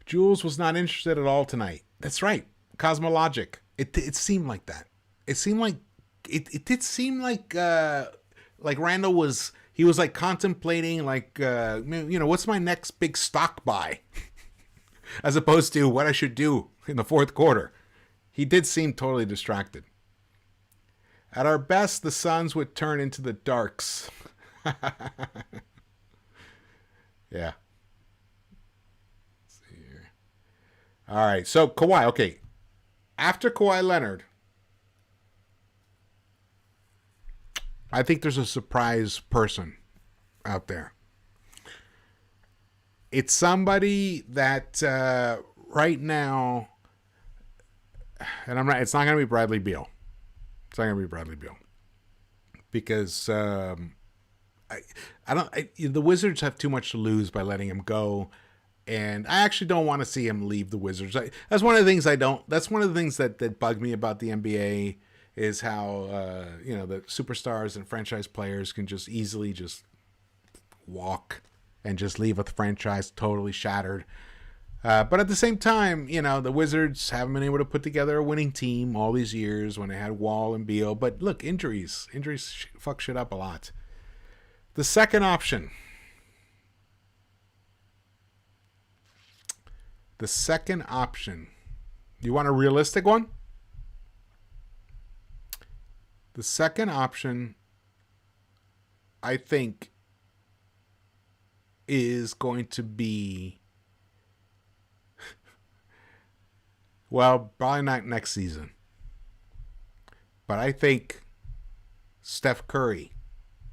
Jules was not interested at all tonight. That's right. Cosmologic. It seemed like that. It seemed like it did seem like Randall was like contemplating what's my next big stock buy as opposed to what I should do in the fourth quarter. He did seem totally distracted. At our best, the Suns would turn into the Darks. Yeah. Let's see here. All right, so Kawhi. Okay, after Kawhi Leonard, I think there's a surprise person out there. It's somebody that right now, and it's not going to be Bradley Beal. It's not going to be Bradley Beal because the Wizards have too much to lose by letting him go, and I actually don't want to see him leave the Wizards. That's one of the things That's one of the things that bug me about the NBA. Is how the superstars and franchise players can just easily just walk and just leave a franchise totally shattered. But at the same time, the Wizards haven't been able to put together a winning team all these years when they had Wall and Beal. But look, injuries fuck shit up a lot. The second option. You want a realistic one? The second option, I think, is going to be, well, probably not next season. But I think Steph Curry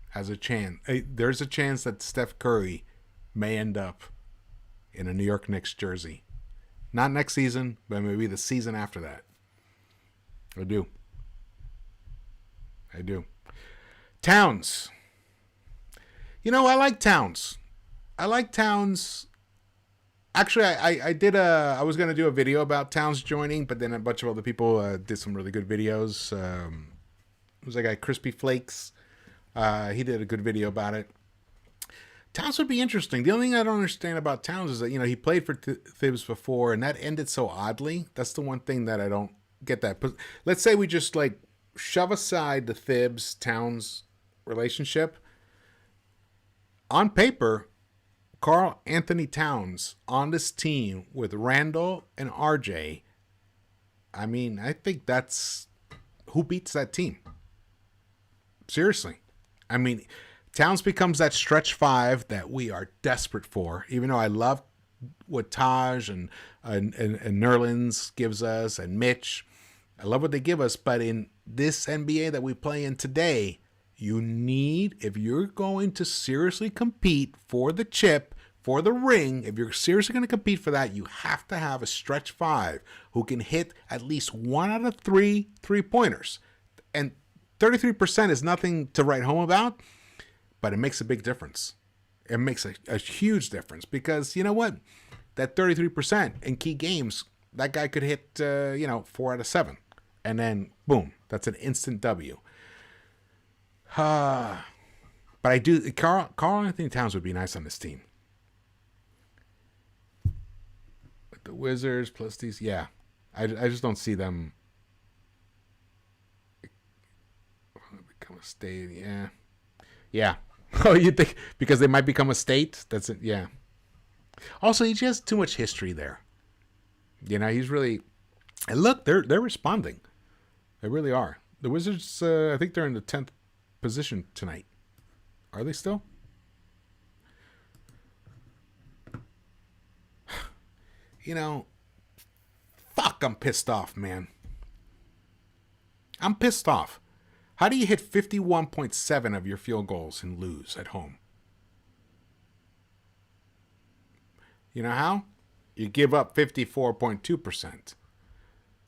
has a chance. There's a chance that Steph Curry may end up in a New York Knicks jersey. Not next season, but maybe the season after that. I do. Towns. I like Towns. Actually, I was going to do a video about Towns joining, but then a bunch of other people did some really good videos. It was a guy, Crispy Flakes. He did a good video about it. Towns would be interesting. The only thing I don't understand about Towns is that, he played for Thibs before, and that ended so oddly. That's the one thing that I don't get that. But let's say we just, shove aside the Thibs-Towns relationship. On paper, Karl Anthony Towns on this team with Randle and RJ, I think that's who beats that team. Seriously. Towns becomes that stretch five that we are desperate for, even though I love what Taj and Nerlens gives us and Mitch. I love what they give us, but in this NBA that we play in today, you need, if you're going to seriously compete for the chip, for the ring, if you're seriously going to compete for that, you have to have a stretch five who can hit at least 1 out of 3 3-pointers. And 33% is nothing to write home about, but it makes a big difference. It makes a huge difference because you know what? That 33% in key games, that guy could hit, 4 out of 7. And then, boom, that's an instant W. But I do, Karl Anthony Towns would be nice on this team. But the Wizards plus these, yeah. I just don't see them become a state, yeah. Yeah. Oh, you think, because they might become a state? That's it, yeah. Also, he just has too much history there. He's really, and look, they're responding. They really are. The Wizards, I think they're in the 10th position tonight. Are they still? Fuck, I'm pissed off, man. I'm pissed off. How do you hit 51.7 of your field goals and lose at home? You know how? You give up 54.2%.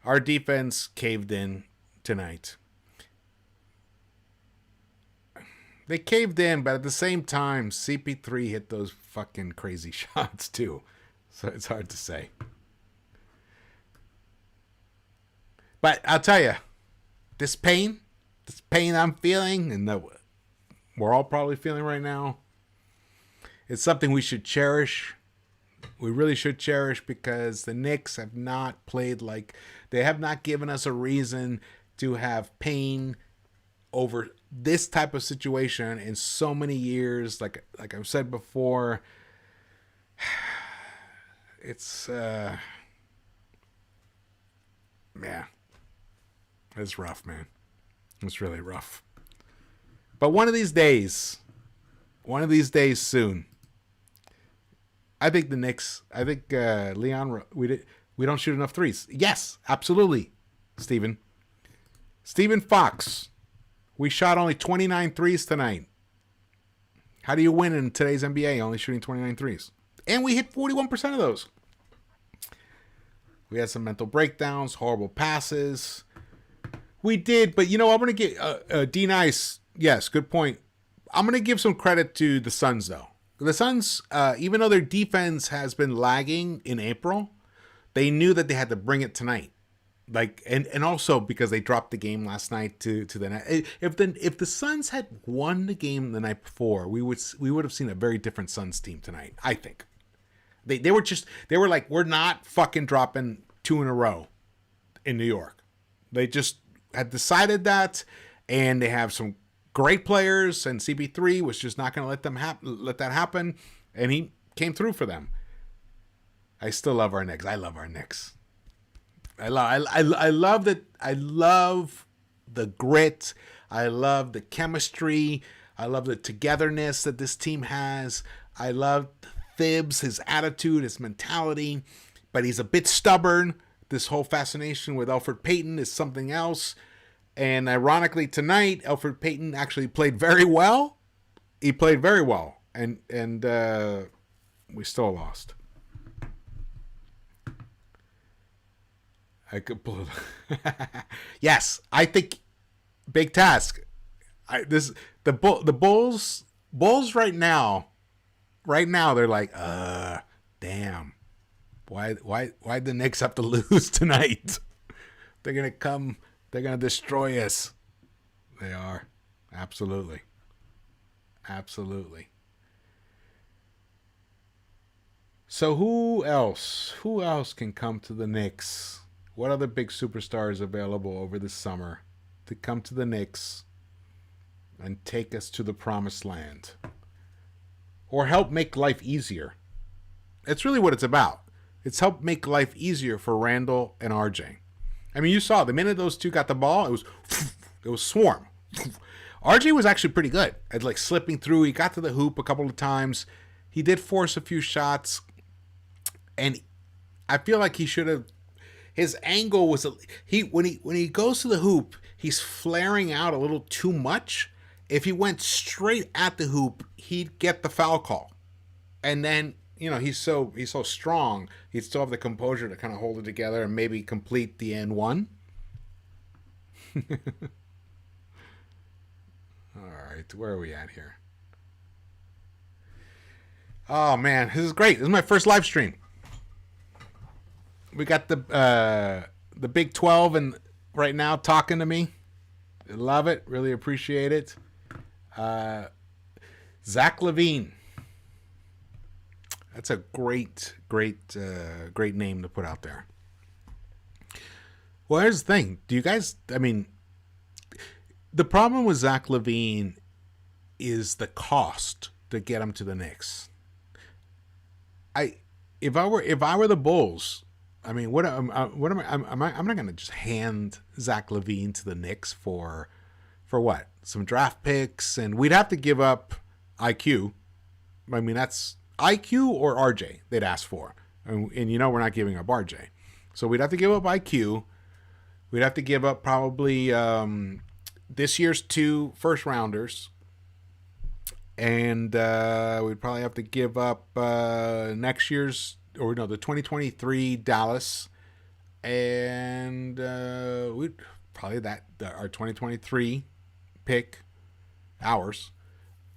Our defense caved in tonight. They caved in, but at the same time, CP3 hit those fucking crazy shots too. So it's hard to say. But I'll tell you, this pain I'm feeling, and that we're all probably feeling right now, it's something we should cherish. We really should cherish, because the Knicks have not played like, they have not given us a reason to have pain over this type of situation in so many years. Like I've said before, it's it's rough, man. It's really rough. But one of these days soon, I think the Knicks, Leon, we don't shoot enough threes. Yes, absolutely, Steven Fox. We shot only 29 threes tonight. How do you win in today's NBA only shooting 29 threes? And we hit 41% of those. We had some mental breakdowns, horrible passes. We did, but I'm going to get D-Nice. Yes, good point. I'm going to give some credit to the Suns, though. The Suns, even though their defense has been lagging in April, they knew that they had to bring it tonight. And also because they dropped the game last night to the net. If the Suns had won the game the night before, we would have seen a very different Suns team tonight. I think they were like, we're not fucking dropping 2 in a row in New York. They just had decided that, and they have some great players, and CP3 was just not going to let that happen, and he came through for them. I still love our Knicks. I love our Knicks. I love that. I love the grit. I love the chemistry. I love the togetherness that this team has. I love Thibs, his attitude, his mentality, but he's a bit stubborn. This whole fascination with Elfrid Payton is something else. And ironically, tonight, Elfrid Payton actually played very well. He played very well, and we still lost. I could pull it. Yes, I think big task. The Bulls right now they're like, damn. Why'd the Knicks have to lose tonight? They're gonna destroy us. They are. Absolutely. So who else can come to the Knicks? What other big superstars available over the summer to come to the Knicks and take us to the promised land? Or help make life easier? It's really what it's about. It's help make life easier for Randle and RJ. I mean, you saw the minute those two got the ball, it was swarm. RJ was actually pretty good at like slipping through. He got to the hoop a couple of times. He did force a few shots, and I feel like he should have. His angle was when he goes to the hoop, he's flaring out a little too much. If he went straight at the hoop, he'd get the foul call, and then he's so strong, he'd still have the composure to kind of hold it together and maybe complete the N1. All right, where are we at here? Oh man, this is great. This is my first live stream. We got the Big 12 and right now talking to me. I love it. Really appreciate it. Zach LaVine. That's a great name to put out there. Well, here's the thing. Do you guys, the problem with Zach LaVine is the cost to get him to the Knicks. If I were the Bulls, I'm not going to just hand Zach LaVine to the Knicks for what? Some draft picks, and we'd have to give up IQ. That's IQ or RJ they'd ask for. And we're not giving up RJ. So we'd have to give up IQ. We'd have to give up probably this year's 2 first rounders. And we'd probably have to give up next year's, the 2023 Dallas And we probably our 2023 pick, ours.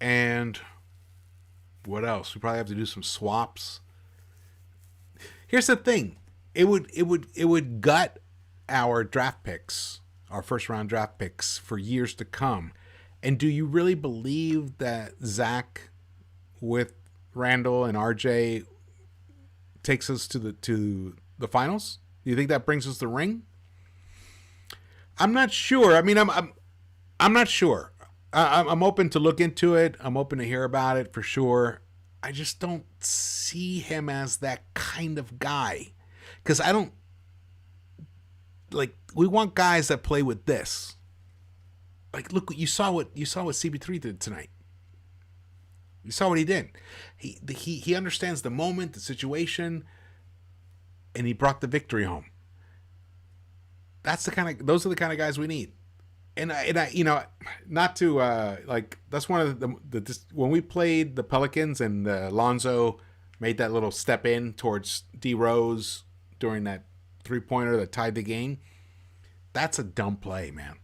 And what else? We probably have to do some swaps. Here's the thing. It would gut our draft picks, our first round draft picks for years to come. And do you really believe that Zach with Randle and RJ takes us to the finals? Do you think that brings us the ring? I'm not sure. I mean, I'm not sure. I'm open to look into it. I'm open to hear about it for sure. I just don't see him as that kind of guy. Because I don't like. We want guys that play with this. Like, look, you saw what CB3 did tonight. You saw what he did. He understands the moment, the situation, and he brought the victory home. Those are the kind of guys we need. And I you know, not to like, that's one of the when we played the Pelicans and Lonzo made that little step in towards D Rose during that 3-pointer that tied the game. That's a dumb play, man.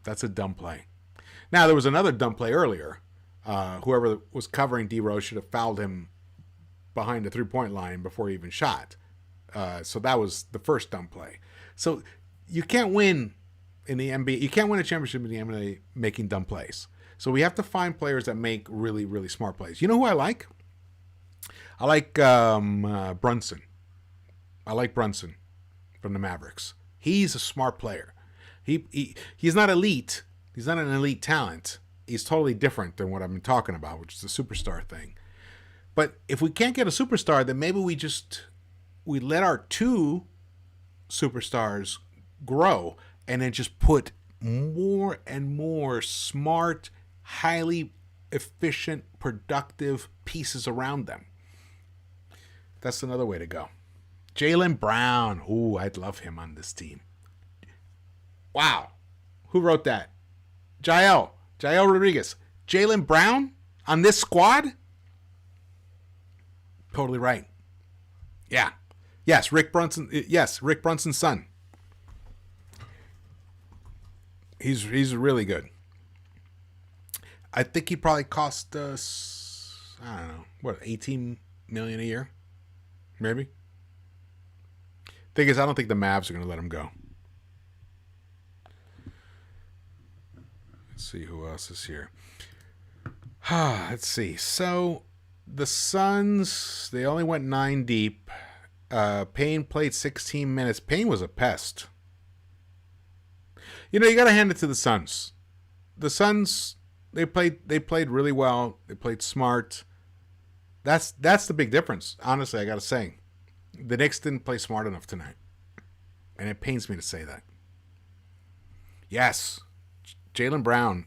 That's a dumb play. Now, there was another dumb play earlier. Whoever was covering D Rose should have fouled him behind the 3-point line before he even shot. So that was the first dumb play. So you can't win in the NBA. You can't win a championship in the NBA making dumb plays. So we have to find players that make really, really smart plays. You know who I like? I like Brunson. I like Brunson from the Mavericks. He's a smart player. He's not elite. He's not an elite talent. He's totally different than what I've been talking about, which is the superstar thing. But if we can't get a superstar, then maybe we let our two superstars grow and then just put more and more smart, highly efficient, productive pieces around them. That's another way to go. Jaylen Brown. Ooh, I'd love him on this team. Wow. Who wrote that? Jael Rodriguez. Jaylen Brown on this squad? Totally right. Yeah. Yes, Rick Brunson. Yes, Rick Brunson's son. He's really good. I think he probably cost us, I don't know, what, $18 million a year? Maybe. Thing is, I don't think the Mavs are going to let him go. Let's see who else is here. Let's see. So the Suns, they only went 9 deep. Payne played 16 minutes. Payne was a pest. You know, you got to hand it to the Suns. The Suns, they played really well. They played smart. That's the big difference. Honestly, I got to say. The Knicks didn't play smart enough tonight. And it pains me to say that. Yes, Jaylen Brown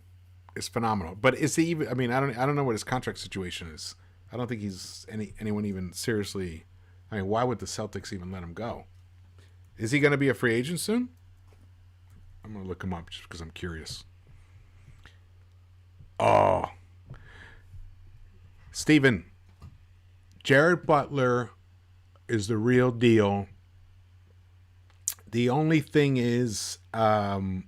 is phenomenal. But is he even, I mean, I don't know what his contract situation is. I don't think he's anyone even seriously, I mean, why would the Celtics even let him go? Is he going to be a free agent soon? I'm going to look him up just because I'm curious. Oh. Steven, Jared Butler is the real deal. The only thing is, we'll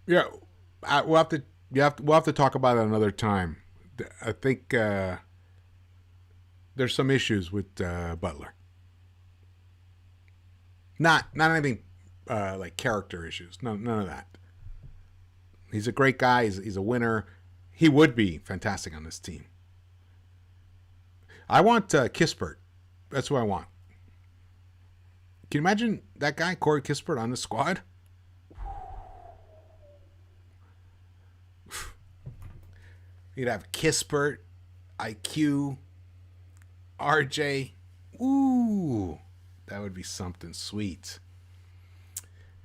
have to talk about it another time. I think there's some issues with Butler. Not anything like character issues. None of that. He's a great guy. He's a winner. He would be fantastic on this team. I want Kispert. That's who I want. Can you imagine that guy, Corey Kispert, on the squad? You'd have Kispert, IQ, RJ. Ooh, that would be something sweet.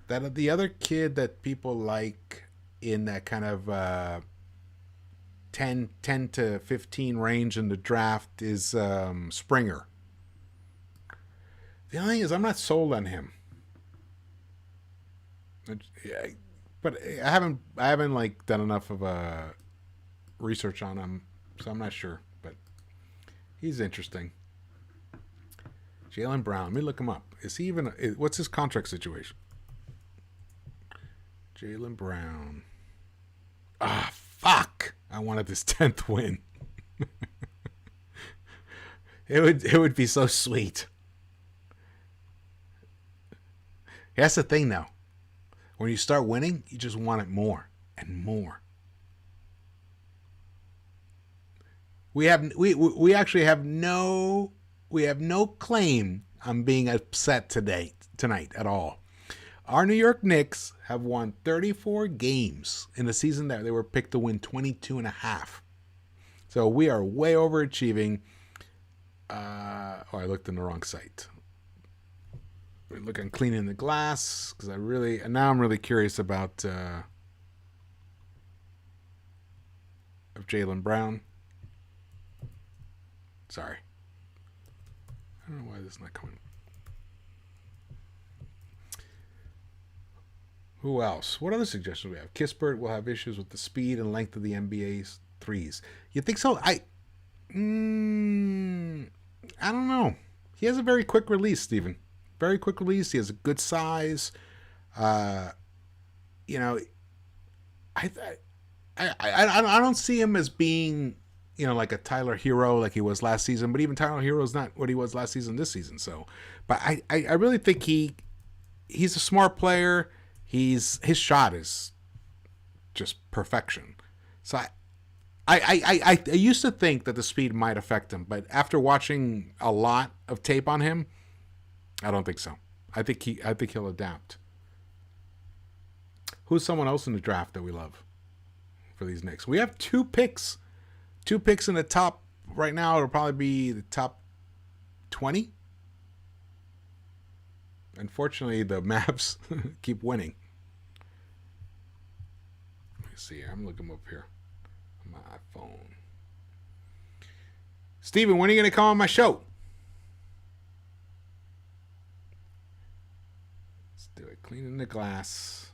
That the other kid that people like in that kind of 10 to 15 range in the draft is Springer. The only thing is, I'm not sold on him. But I haven't like done enough of a research on him, so I'm not sure. But he's interesting. Jaylen Brown. Let me look him up. Is he even? What's his contract situation? Jaylen Brown. Ah, fuck! I wanted this 10th win. It would be so sweet. That's the thing, though. When you start winning, you just want it more and more. We actually have no claim on being upset tonight at all. Our New York Knicks have won 34 games in a season that they were picked to win 22 and a half. So we are way overachieving. I looked in the wrong site. We're looking cleaning the glass because I'm really curious about of Jaylen Brown. Sorry. I don't know why this is not coming. Who else? What other suggestions do we have? Kispert will have issues with the speed and length of the NBA's threes. You think so? I don't know. He has a very quick release, Steven. Very quick release. He has a good size. I don't see him as being, like a Tyler Hero like he was last season. But even Tyler Hero is not what he was last season this season. So, but I really think he's a smart player. His shot is just perfection. So I used to think that the speed might affect him, but after watching a lot of tape on him, I don't think so. I think he'll adapt. Who's someone else in the draft that we love for these Knicks? We have 2 picks. 2 picks in the top right now. It'll probably be the top 20. Unfortunately, the Mavs keep winning. Let me see. I'm looking up here on my phone. Steven, when are you going to come on my show? Let's do it. Cleaning the glass.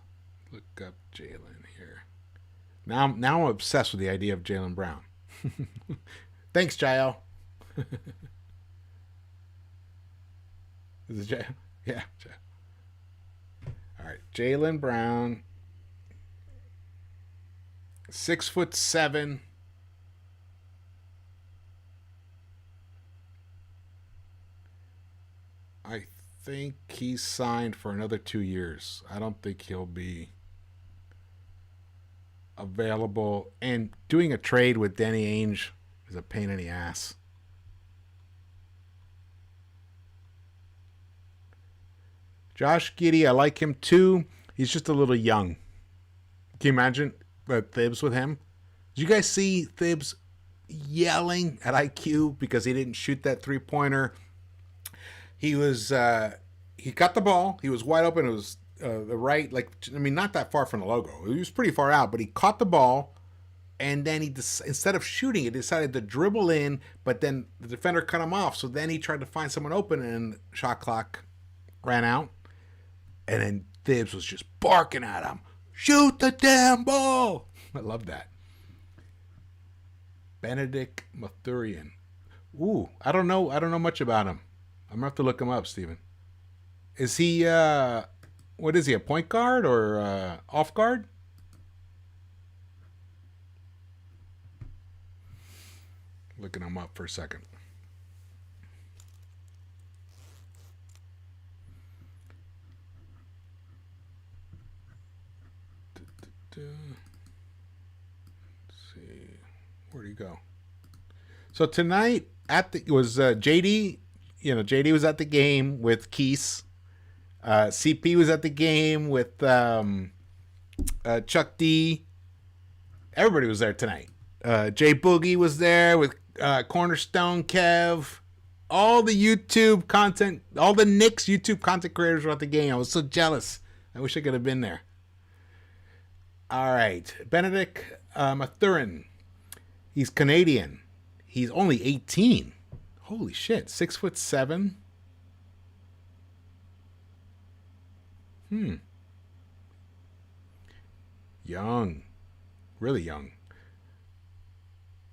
Look up Jaylen here. Now I'm obsessed with the idea of Jaylen Brown. Thanks, Jael. Is it Jael? Yeah. All right, Jaylen Brown, 6'7". I think he's signed for another 2 years. I don't think he'll be available. And doing a trade with Danny Ainge is a pain in the ass. Josh Giddey, I like him too. He's just a little young. Can you imagine Thibs with him? Did you guys see Thibs yelling at IQ because he didn't shoot that 3-pointer? He got the ball. He was wide open. It was the right, not that far from the logo. He was pretty far out, but he caught the ball, and then instead of shooting, he decided to dribble in, but then the defender cut him off. So then he tried to find someone open, and shot clock ran out. And then Thibs was just barking at him. Shoot the damn ball. I love that. Benedict Mathurian. Ooh, I don't know much about him. I'm going to have to look him up, Steven. Is he, what is he, a point guard or off guard? Looking him up for a second. Let's see, where'd he go? So tonight was JD. JD was at the game with Keese. CP was at the game with Chuck D. Everybody was there tonight. Jay Boogie was there with Cornerstone Kev. All the YouTube content, all the Knicks YouTube content creators were at the game. I was so jealous. I wish I could have been there. All right. Benedict Mathurin. He's Canadian. He's only 18. Holy shit. 6'7". Young. Really young.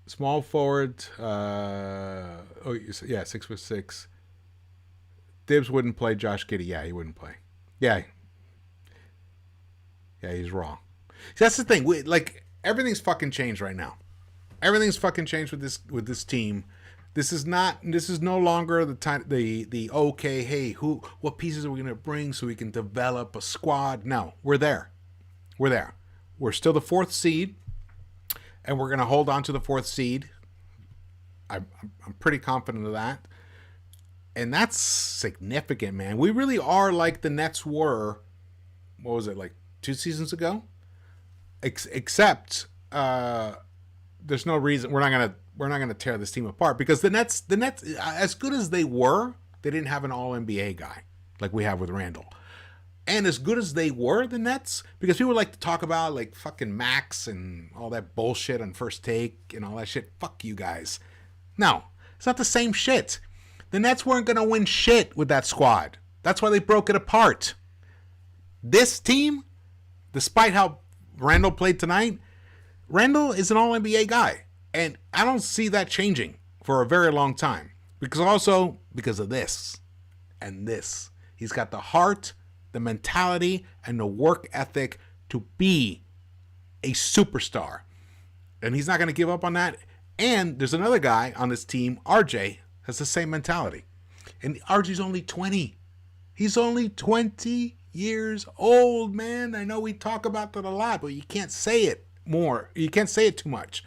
Small forward. 6'6". Dibs wouldn't play Josh Giddey. Yeah, he wouldn't play. Yeah. Yeah, he's wrong. See, that's the thing. Everything's fucking changed right now. Everything's fucking changed with this team. This is no longer the time the okay, hey, what pieces are we gonna bring so we can develop a squad? No, we're there. We're still the 4th seed, and we're gonna hold on to the 4th seed. I'm pretty confident of that. And that's significant, man. We really are like the Nets were, what was it, like 2 seasons ago? Except there's no reason we're not gonna tear this team apart, because the Nets, as good as they were, they didn't have an All-NBA guy like we have with Randle. And as good as they were, the Nets, because people like to talk about like fucking Max and all that bullshit on First Take and all that shit. Fuck you guys. No, it's not the same shit. The Nets weren't going to win shit with that squad. That's why they broke it apart. This team, despite how Randle played tonight, Randle is an All-NBA guy. And I don't see that changing for a very long time. Because of this and this. He's got the heart, the mentality, and the work ethic to be a superstar. And he's not going to give up on that. And there's another guy on this team, RJ, has the same mentality. And RJ's only 20. He's only 20 years old, man. I know we talk about that a lot, but you can't say it more. You can't say it too much.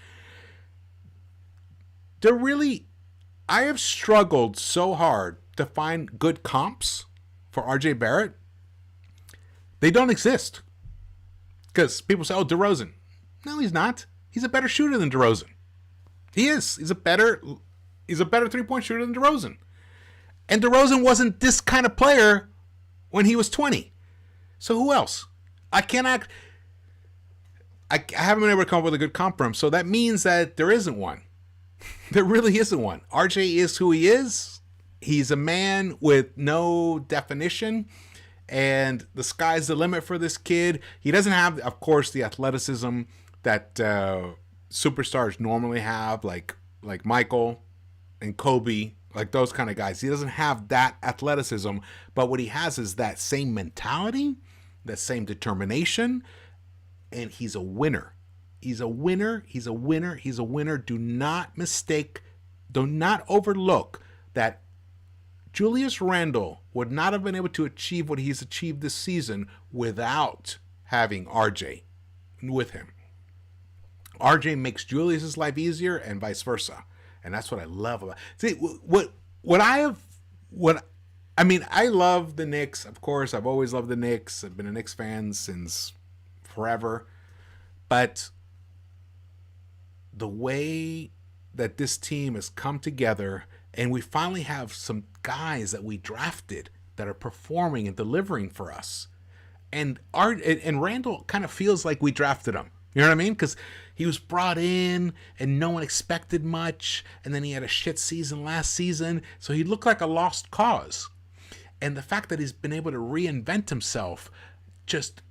I have struggled so hard to find good comps for RJ Barrett. They don't exist. Because people say, oh, DeRozan. No, he's not. He's a better shooter than DeRozan. He is. He's a better 3-point shooter than DeRozan. And DeRozan wasn't this kind of player when he was 20. So who else? I haven't been able to come up with a good comp for him. So that means that there isn't one. There really isn't one. RJ is who he is. He's a man with no definition. And the sky's the limit for this kid. He doesn't have, of course, the athleticism that superstars normally have, like Michael and Kobe, like those kind of guys. He doesn't have that athleticism, but what he has is that same mentality, that same determination, and he's a winner. He's a winner. He's a winner. He's a winner. Do not overlook that Julius Randle would not have been able to achieve what he's achieved this season without having RJ with him. RJ makes Julius's life easier and vice versa. And that's what I love about it. See, I love the Knicks, of course. I've always loved the Knicks. I've been a Knicks fan since forever. But the way that this team has come together, and we finally have some guys that we drafted that are performing and delivering for us. And Randle kind of feels like we drafted him. You know what I mean? Because he was brought in and no one expected much. And then he had a shit season last season. So he looked like a lost cause. And the fact that he's been able to reinvent himself just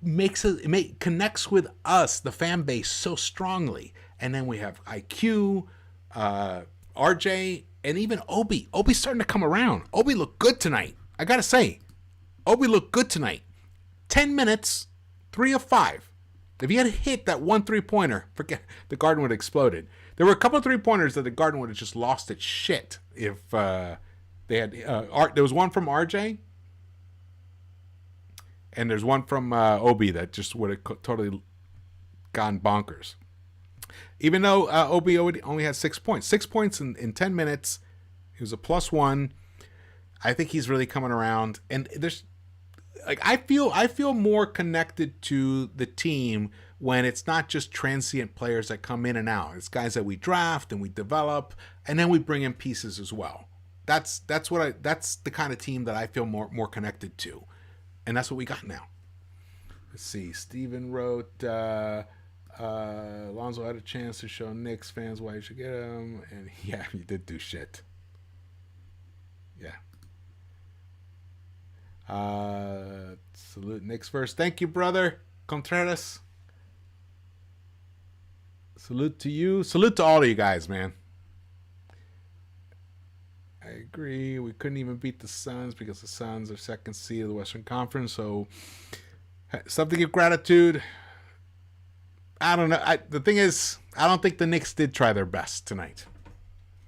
connects with us, the fan base, so strongly. And then we have IQ, RJ, and even Obi. Obi's starting to come around. Obi looked good tonight. I got to say, Obi looked good tonight. 10 minutes, 3 of 5. If he had hit that one 3-pointer, forget, the Garden would have exploded. There were a couple of 3-pointers that the Garden would have just lost its shit if they had. There was one from RJ, and there's one from Obi that just would have totally gone bonkers. Even though Obi only had 6 points. 6 points in 10 minutes. He was a +1. I think he's really coming around. And there's I feel more connected to the team when it's not just transient players that come in and out. It's guys that we draft and we develop, and then we bring in pieces as well. That's the kind of team that I feel more connected to. And that's what we got now. Let's see. Steven wrote, Alonzo had a chance to show Knicks fans why you should get him. And yeah, he did do shit. Yeah. Salute Knicks-Verse. Thank you, brother. Contreras. Salute to you. Salute to all of you guys, man. I agree. We couldn't even beat the Suns because the Suns are second seed of the Western Conference. So, something to give gratitude. I don't know. The thing is, I don't think the Knicks did try their best tonight,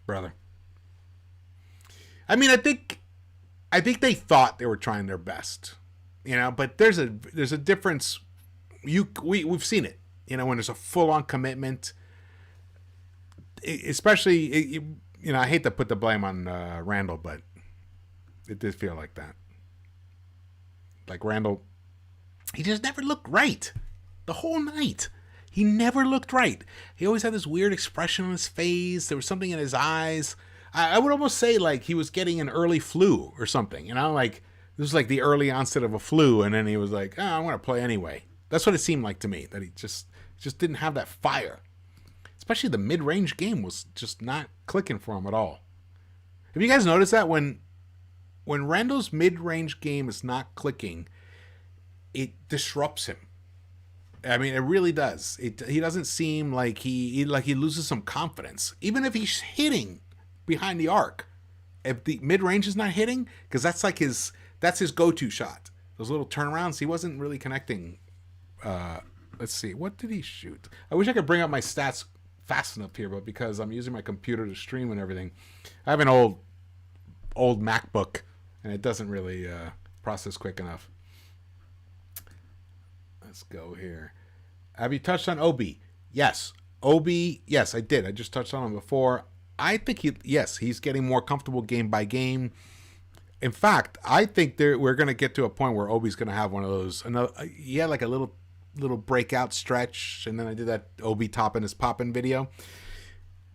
brother. I mean, I think they thought they were trying their best, But there's a difference. We've seen it, when there's a full on commitment. Especially, I hate to put the blame on Randle, but it did feel like that. Like Randle, he just never looked right the whole night. He never looked right. He always had this weird expression on his face. There was something in his eyes. I would almost say like he was getting an early flu or something, like this was like the early onset of a flu. And then he was like, oh, I'm going to play anyway. That's what it seemed like to me, that he just didn't have that fire. Especially the mid-range game was just not clicking for him at all. Have you guys noticed that when Randle's mid-range game is not clicking, it disrupts him? I mean, it really does. He doesn't seem like he loses some confidence, even if he's hitting behind the arc. If the mid-range is not hitting, because that's his go-to shot. Those little turnarounds, he wasn't really connecting. Let's see, what did he shoot? I wish I could bring up my stats fast enough here, but because I'm using my computer to stream and everything, I have an old MacBook, and it doesn't really process quick enough. Let's go here. Have you touched on Obi? Yes. Obi, yes, I did. I just touched on him before. I think he's getting more comfortable game by game. In fact, I think we're going to get to a point where Obi's going to have one of those. He had like a little breakout stretch, and then I did that Obi topping his popping video.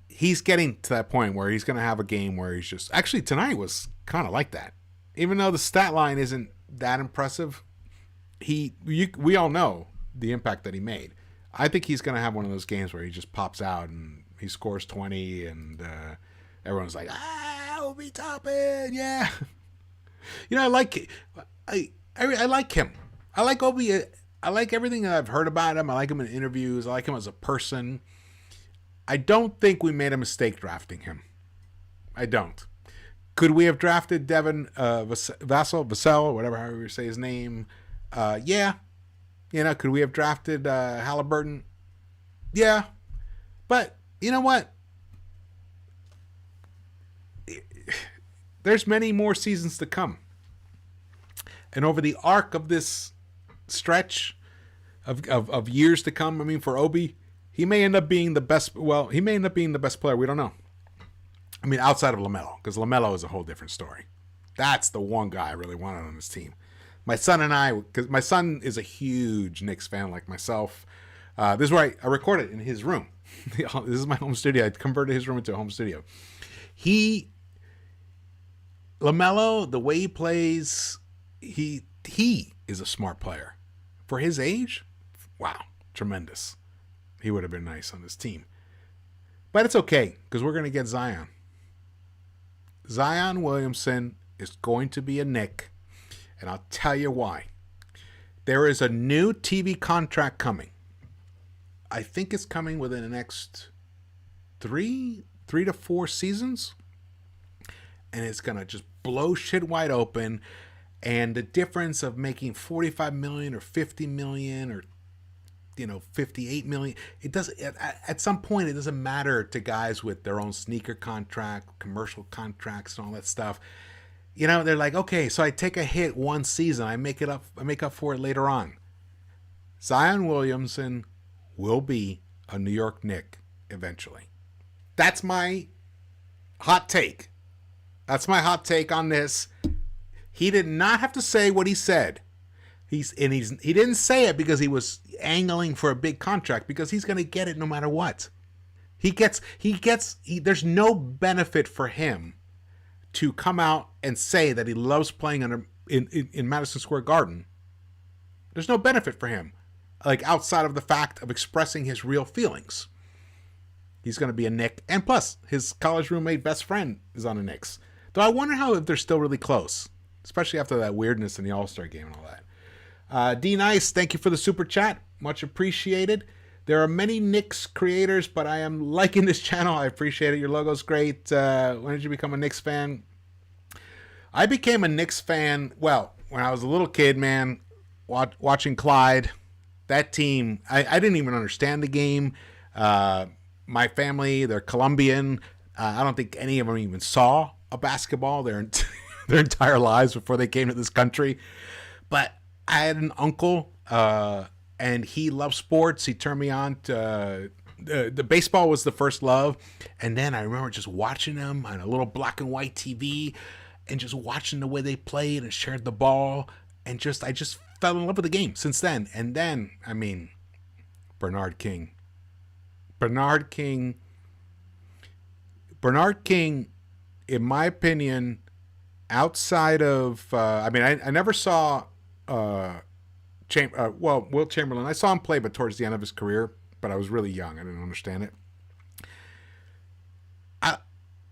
He's getting to that point where he's going to have a game where he's just... Actually, tonight was kind of like that. Even though the stat line isn't that impressive, we all know the impact that he made. I think he's going to have one of those games where he just pops out and he scores 20 and everyone's like, Obi Toppin, yeah. I like him. I like Obi. I like everything that I've heard about him. I like him in interviews. I like him as a person. I don't think we made a mistake drafting him. I don't. Could we have drafted Devin Vassell, whatever, however you say his name? Yeah. Could we have drafted Halliburton? Yeah. But you know what? There's many more seasons to come. And over the arc of this stretch of years to come, I mean, for Obi, he may end up being the best. Well, he may end up being the best player. We don't know. I mean, outside of LaMelo, because LaMelo is a whole different story. That's the one guy I really wanted on this team. My son and I, because my son is a huge Knicks fan like myself. This is where I recorded in his room. This is my home studio. I converted his room into a home studio. LaMelo, the way he plays, he is a smart player. For his age, wow, tremendous. He would have been nice on this team. But it's okay, because we're going to get Zion. Zion Williamson is going to be a Knick, and I'll tell you why. There is a new TV contract coming. I think it's coming within the next three to 4 seasons. And it's going to just blow shit wide open. And the difference of making $45 million or $50 million or, $58 million, it doesn't, at some point, it doesn't matter to guys with their own sneaker contract, commercial contracts, and all that stuff. They're like, okay, so I take a hit one season, I make up for it later on. Zion Williamson will be a New York Knick eventually. That's my hot take. That's my hot take on this. He did not have to say what he said. He didn't say it because he was angling for a big contract, because he's going to get it no matter what. There's no benefit for him to come out and say that he loves playing in Madison Square Garden. There's no benefit for him, like outside of the fact of expressing his real feelings. He's going to be a Knick, and plus his college roommate best friend is on the Knicks. Though I wonder if they're still really close, especially after that weirdness in the All-Star game and all that. D Nice, thank you for the super chat. Much appreciated. There are many Knicks creators, but I am liking this channel. I appreciate it. Your logo's great. When did you become a Knicks fan? I became a Knicks fan, well, when I was a little kid, man, watching Clyde. That team, I didn't even understand the game. My family, they're Colombian. I don't think any of them even saw a basketball their entire lives before they came to this country. But I had an uncle, and he loved sports. He turned me on to the baseball was the first love, and then I remember just watching them on a little black and white TV, and just watching the way they played and shared the ball, and I just fell in love with the game since then. And then, I mean, Bernard King, Bernard King, in my opinion, outside of, I mean, I never saw Wilt Chamberlain. I saw him play, but towards the end of his career, but I was really young. I didn't understand it.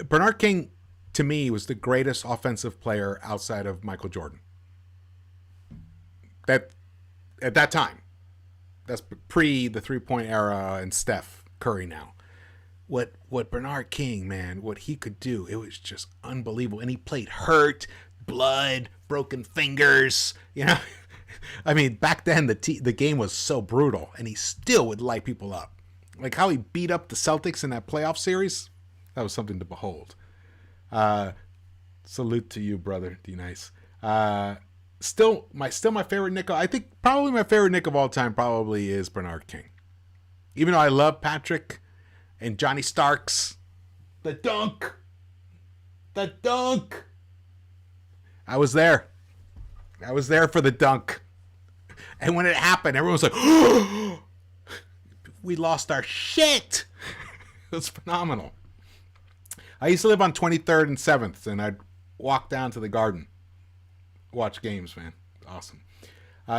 Bernard King, to me, was the greatest offensive player outside of Michael Jordan. That at that time, that's pre the 3-point era and Steph Curry now. What Bernard King, man, what he could do, it was just unbelievable. And he played hurt, blood, broken fingers, you know. I mean, back then the game was so brutal, and he still would light people up. Like how he beat up the Celtics in that playoff series, that was something to behold. Salute to you, brother. D-Nice. Still my favorite Knick. I think probably my favorite Knick of all time probably is Bernard King. Even though I love Patrick and Johnny Starks. The dunk. I was there for the dunk. And when it happened, everyone was like, oh, we lost our shit. It was phenomenal. I used to live on 23rd and 7th, and I'd walk down to the Garden. Watch games, man. Awesome.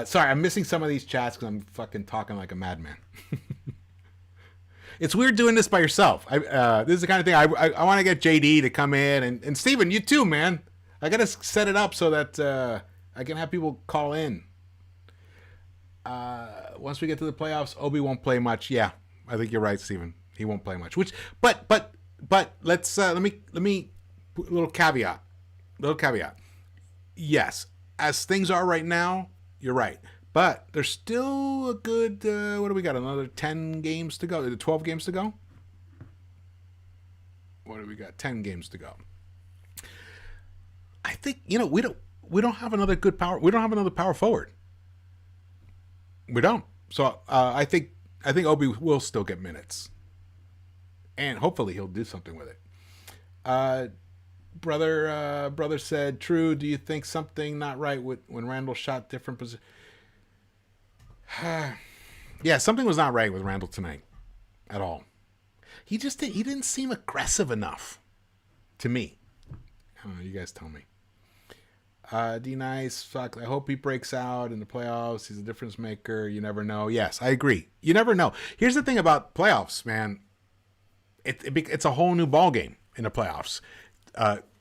Sorry, I'm missing some of these chats because I'm fucking talking like a madman. It's weird doing this by yourself. This is the kind of thing I want to get JD to come in. And Steven, you too, man. I got to set it up so that I can have people call in. Once we get to the playoffs, Obi won't play much. Yeah, I think you're right, Steven. He won't play much. But let's let me put a little caveat. Yes, as things are right now, you're right. But there's still a good, what do we got? Another 10 games to go? 12 games to go? What do we got? 10 games to go. I think, we don't have another good power. We don't have another power forward. We don't. So I think Obi will still get minutes. And hopefully he'll do something with it. Brother said, true. Do you think something not right when Randle shot different positions? Yeah, something was not right with Randle tonight at all. He didn't seem aggressive enough to me. I don't know, you guys tell me. D-Nice, fuck, I hope he breaks out in the playoffs. He's a difference maker. You never know. Yes, I agree. You never know. Here's the thing about playoffs, man. It's a whole new ball game in the playoffs.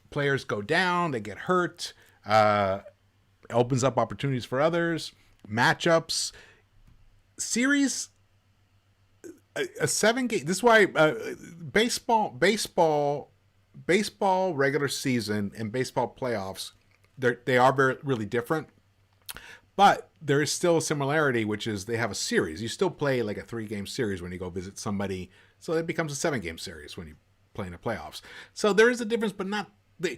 Players go down, they get hurt. Opens up opportunities for others. Matchups. Series, a 7-game. This is why baseball regular season and baseball playoffs, they are really different. But there is still a similarity, which is they have a series. You still play like a 3-game series when you go visit somebody. So it becomes a 7-game series when you play in the playoffs. So there is a difference, but not the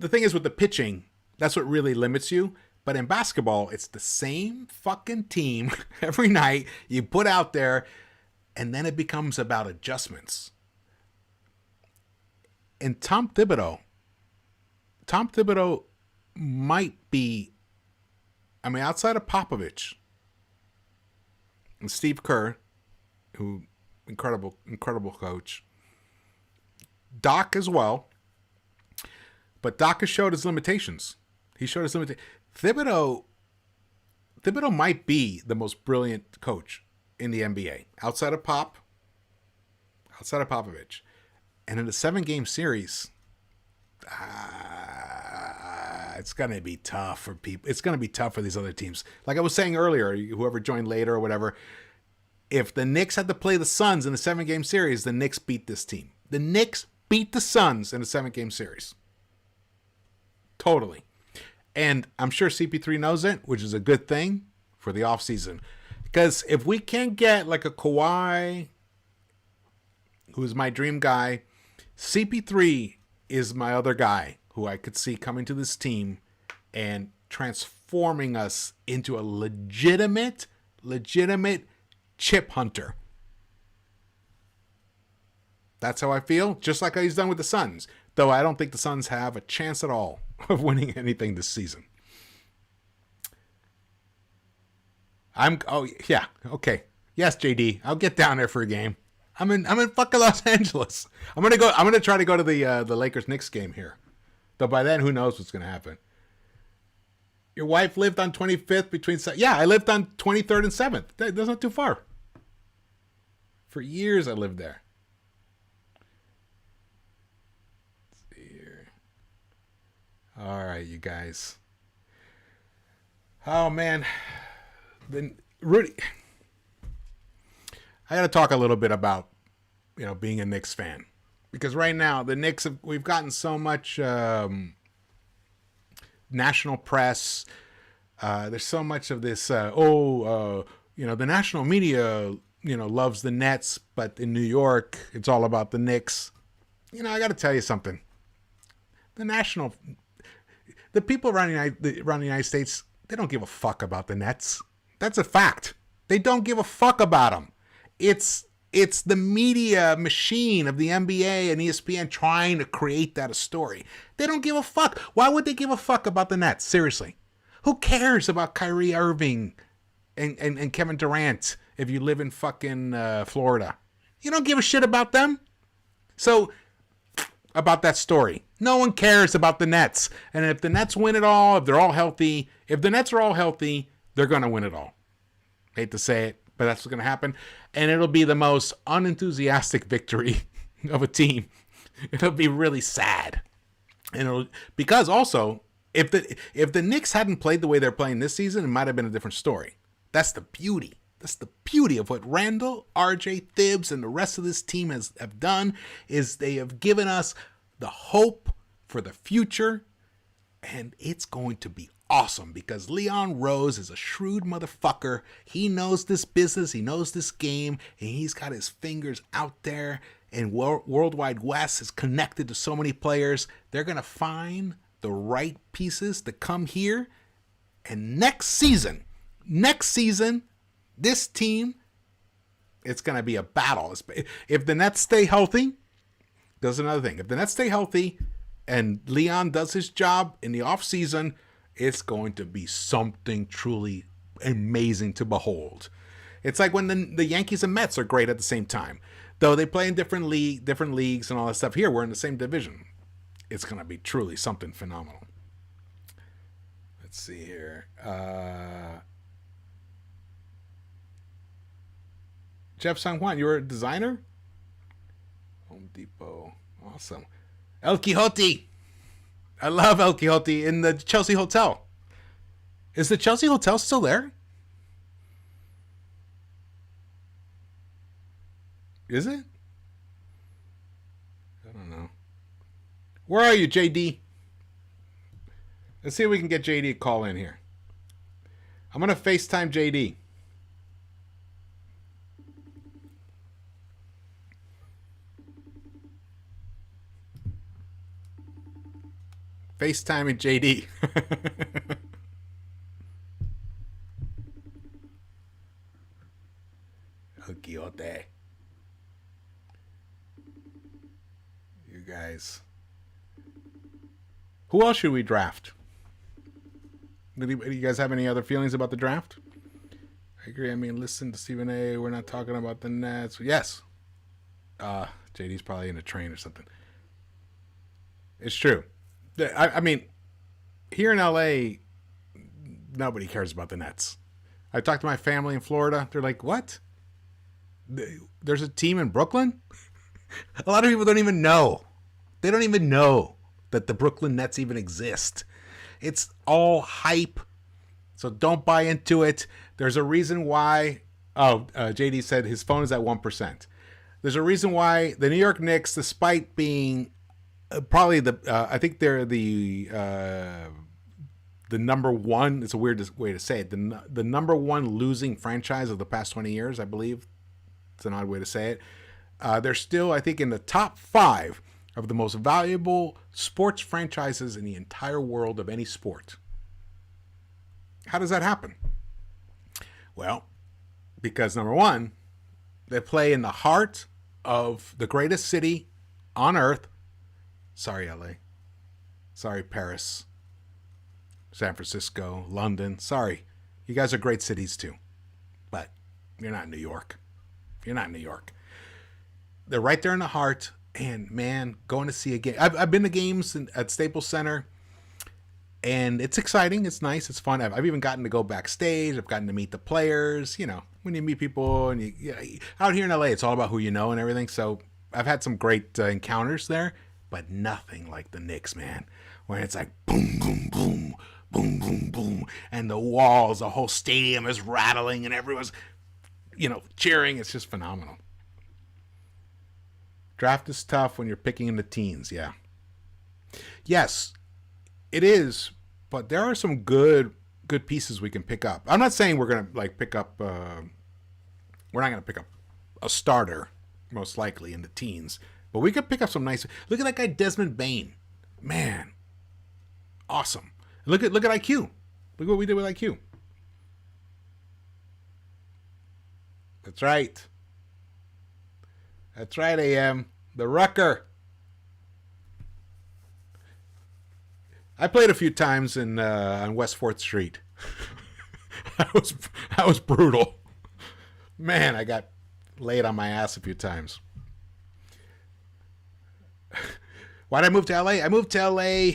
thing is with the pitching, that's what really limits you. But in basketball, it's the same fucking team every night you put out there, and then it becomes about adjustments. And Tom Thibodeau might be, I mean, outside of Popovich and Steve Kerr, who incredible coach, Doc as well, but Doc has showed his limitations. Thibodeau might be the most brilliant coach in the NBA outside of Popovich. And in a 7-game series, it's going to be tough for people. It's going to be tough for these other teams. Like I was saying earlier, whoever joined later or whatever, if the Knicks had to play the Suns in a 7-game series, the Knicks beat this team. The Knicks beat the Suns in a 7-game series. Totally. And I'm sure CP3 knows it, which is a good thing for the offseason. Because if we can't get like a Kawhi, who's my dream guy, CP3 is my other guy who I could see coming to this team and transforming us into a legitimate chip hunter. That's how I feel, just like he's done with the Suns. Though I don't think the Suns have a chance at all of winning anything this season. Okay. Yes, JD, I'll get down there for a game. I'm in fucking Los Angeles. I'm gonna try to go to the Lakers Knicks game here. Though by then, who knows what's gonna happen. Your wife lived on 25th between... Yeah, I lived on 23rd and 7th. That's not too far. For years, I lived there. Let's see here. All right, you guys. Oh, man. Then Rudy... I got to talk a little bit about, being a Knicks fan. Because right now, the Knicks, we've gotten so much... national press. There's so much of this. The national media, loves the Nets, but in New York, it's all about the Knicks. I got to tell you something. The people around the United States, they don't give a fuck about the Nets. That's a fact. They don't give a fuck about them. It's the media machine of the NBA and ESPN trying to create that a story. They don't give a fuck. Why would they give a fuck about the Nets? Seriously. Who cares about Kyrie Irving and Kevin Durant if you live in fucking Florida? You don't give a shit about them. So, about that story. No one cares about the Nets. And if the Nets win it all, if they're all healthy, if the Nets are all healthy, they're going to win it all. Hate to say it, but that's what's going to happen. And it'll be the most unenthusiastic victory of a team. It'll be really sad. And because also, if the Knicks hadn't played the way they're playing this season, it might have been a different story. That's the beauty. That's the beauty of what Randle, RJ, Thibs, and the rest of this team have done, is they have given us the hope for the future, and it's going to be awesome because Leon Rose is a shrewd motherfucker. He knows this business, he knows this game, and he's got his fingers out there, and Worldwide West is connected to so many players. They're going to find the right pieces to come here, and next season, this team, it's going to be a battle. If the Nets stay healthy, there's another thing. If the Nets stay healthy and Leon does his job in the offseason, it's going to be something truly amazing to behold. It's like when the Yankees and Mets are great at the same time. Though they play in different leagues and all that stuff. Here, we're in the same division. It's going to be truly something phenomenal. Let's see here. Jeff San Juan, you're a designer? Home Depot. Awesome. El Quixote. I love El Quixote in the Chelsea Hotel. Is the Chelsea Hotel still there? Is it? I don't know. Where are you, JD? Let's see if we can get JD to call in here. I'm going to FaceTime JD. FaceTiming JD. El Quixote. You guys. Who else should we draft? Do you guys have any other feelings about the draft? I agree. I mean, listen to Stephen A. We're not talking about the Nets. Yes. JD's probably in a train or something. It's true. I mean, here in LA, nobody cares about the Nets. I talked to my family in Florida. They're like, what? There's a team in Brooklyn? A lot of people don't even know. They don't even know that the Brooklyn Nets even exist. It's all hype. So don't buy into it. There's a reason why. JD said his phone is at 1%. There's a reason why the New York Knicks, despite being Probably I think they're the number one. It's a weird way to say it. The number one losing franchise of the past 20 years, I believe. It's an odd way to say it. They're still, I think, in the top 5 of the most valuable sports franchises in the entire world of any sport. How does that happen? Well, because number one, they play in the heart of the greatest city on earth. Sorry, LA. Sorry, Paris. San Francisco, London. Sorry. You guys are great cities too. But you're not New York. You're not New York. They're right there in the heart. And man, going to see a game. I've been to games at Staples Center. And it's exciting. It's nice. It's fun. I've even gotten to go backstage. I've gotten to meet the players. You know, when you meet people and out here in LA, it's all about who you know and everything. So I've had some great encounters there, but nothing like the Knicks, man. When it's like boom, boom, boom, boom, boom, boom, and the walls, the whole stadium is rattling and everyone's, cheering. It's just phenomenal. Draft is tough when you're picking in the teens. Yeah. Yes. It is, but there are some good pieces we can pick up. I'm not saying we're gonna pick up. We're not gonna pick up a starter, most likely in the teens, but we could pick up some nice. Look at that guy Desmond Bane, man, awesome. Look at IQ. Look what we did with IQ. That's right. That's right, AM. The Rucker. I played a few times on West 4th Street. I was brutal. Man, I got laid on my ass a few times. Why'd I move to LA? I moved to LA.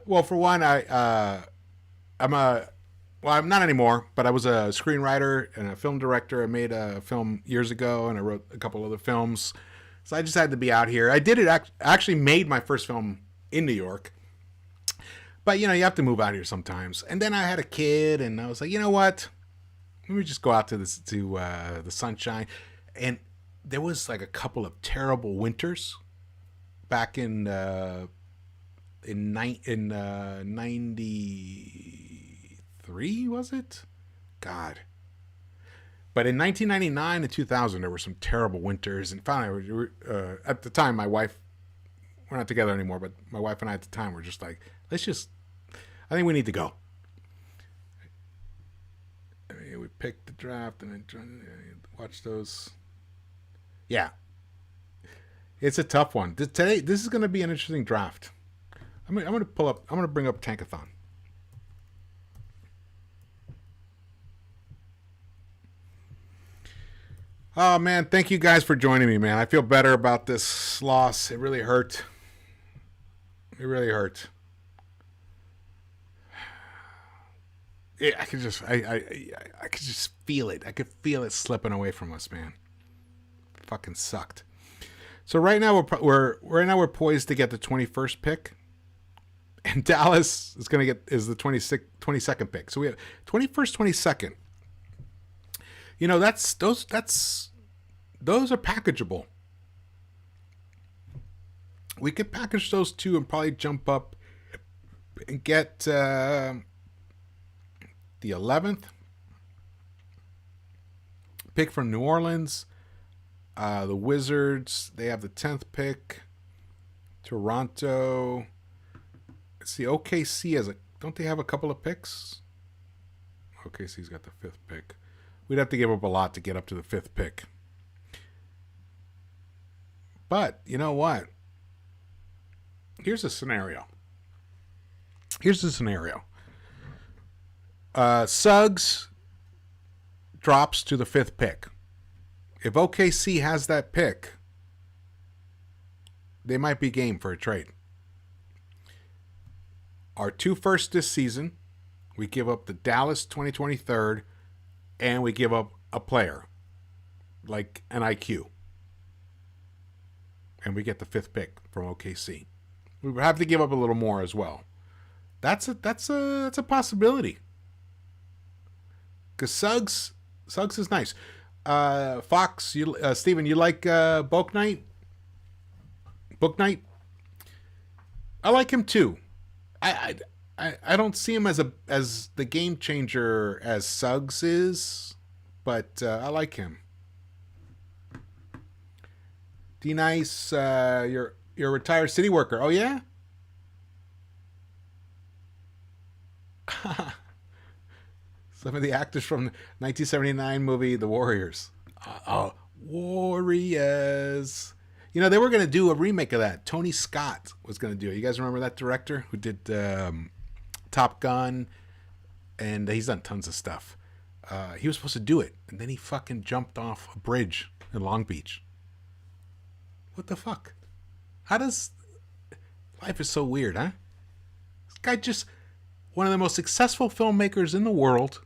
Well, for one, I'm not anymore, but I was a screenwriter and a film director. I made a film years ago, and I wrote a couple other films. So I just had to be out here. I did it. Actually made my first film in New York. But, you have to move out here sometimes. And then I had a kid, and I was like, you know what? Let me just go out to the sunshine. And there was like a couple of terrible winters back in 93, was it? God. But in 1999 and 2000, there were some terrible winters. And finally, at the time, my wife, we're not together anymore, but my wife and I at the time were just like, I think we need to go. We picked the draft and then watch those. Yeah. It's a tough one. Today, this is going to be an interesting draft. I'm going to bring up Tankathon. Oh, man. Thank you guys for joining me, man. I feel better about this loss. It really hurt. It really hurt. I could just feel it. I could feel it slipping away from us, man. Fucking sucked. So right now we're poised to get the 21st pick, and Dallas is the 22nd pick. So we have 21st, 22nd. Those are packageable. We could package those two and probably jump up and get the 11th pick from New Orleans. The Wizards, they have the 10th pick. Toronto. Let's see, OKC don't they have a couple of picks? OKC's got the 5th pick. We'd have to give up a lot to get up to the 5th pick. But, you know what? Here's a scenario. Suggs drops to the 5th pick. If OKC has that pick, they might be game for a trade. Our 2 firsts this season, we give up the Dallas 2023, and we give up a player, like an IQ. And we get the 5th pick from OKC. We would have to give up a little more as well. That's a possibility. Because Suggs is nice. Fox, Steven, you like Book Night? I like him too. I don't see him as the game changer as Suggs is, but I like him. D Nice, you're a retired city worker. Oh yeah. Some of the actors from the 1979 movie The Warriors. Oh, Warriors. You know, they were going to do a remake of that. Tony Scott was going to do it. You guys remember that director who did Top Gun? And he's done tons of stuff. He was supposed to do it, and then he fucking jumped off a bridge in Long Beach. What the fuck? How does... Life is so weird, huh? This guy just... One of the most successful filmmakers in the world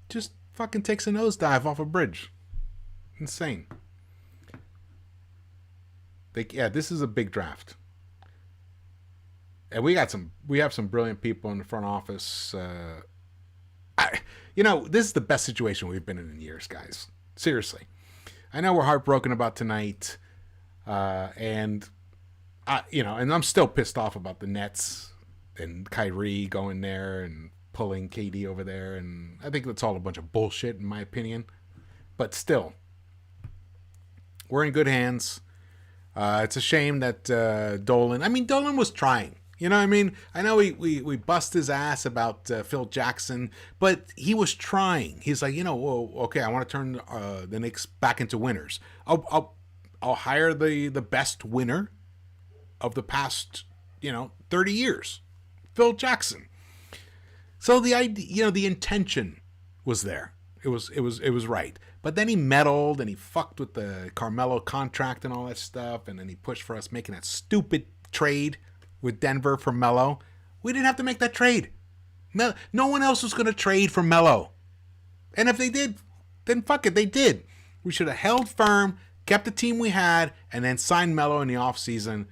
just fucking takes a nosedive off a bridge. Insane. This is a big draft. And we have some brilliant people in the front office. This is the best situation we've been in years, guys. Seriously. I know we're heartbroken about tonight. And I'm still pissed off about the Nets and Kyrie going there and pulling KD over there. And I think that's all a bunch of bullshit, in my opinion. But still, we're in good hands. It's a shame that Dolan was trying. You know what I mean? I know we bust his ass about Phil Jackson, but he was trying. He's like, okay, I want to turn the Knicks back into winners. I'll hire the best winner of the past, 30 years, Phil Jackson. So the idea, the intention was there. It was right. But then he meddled and he fucked with the Carmelo contract and all that stuff, and then he pushed for us making that stupid trade with Denver for Melo. We didn't have to make that trade. No one else was going to trade for Melo. And if they did, then fuck it, they did. We should have held firm, kept the team we had, and then signed Melo in the offseason.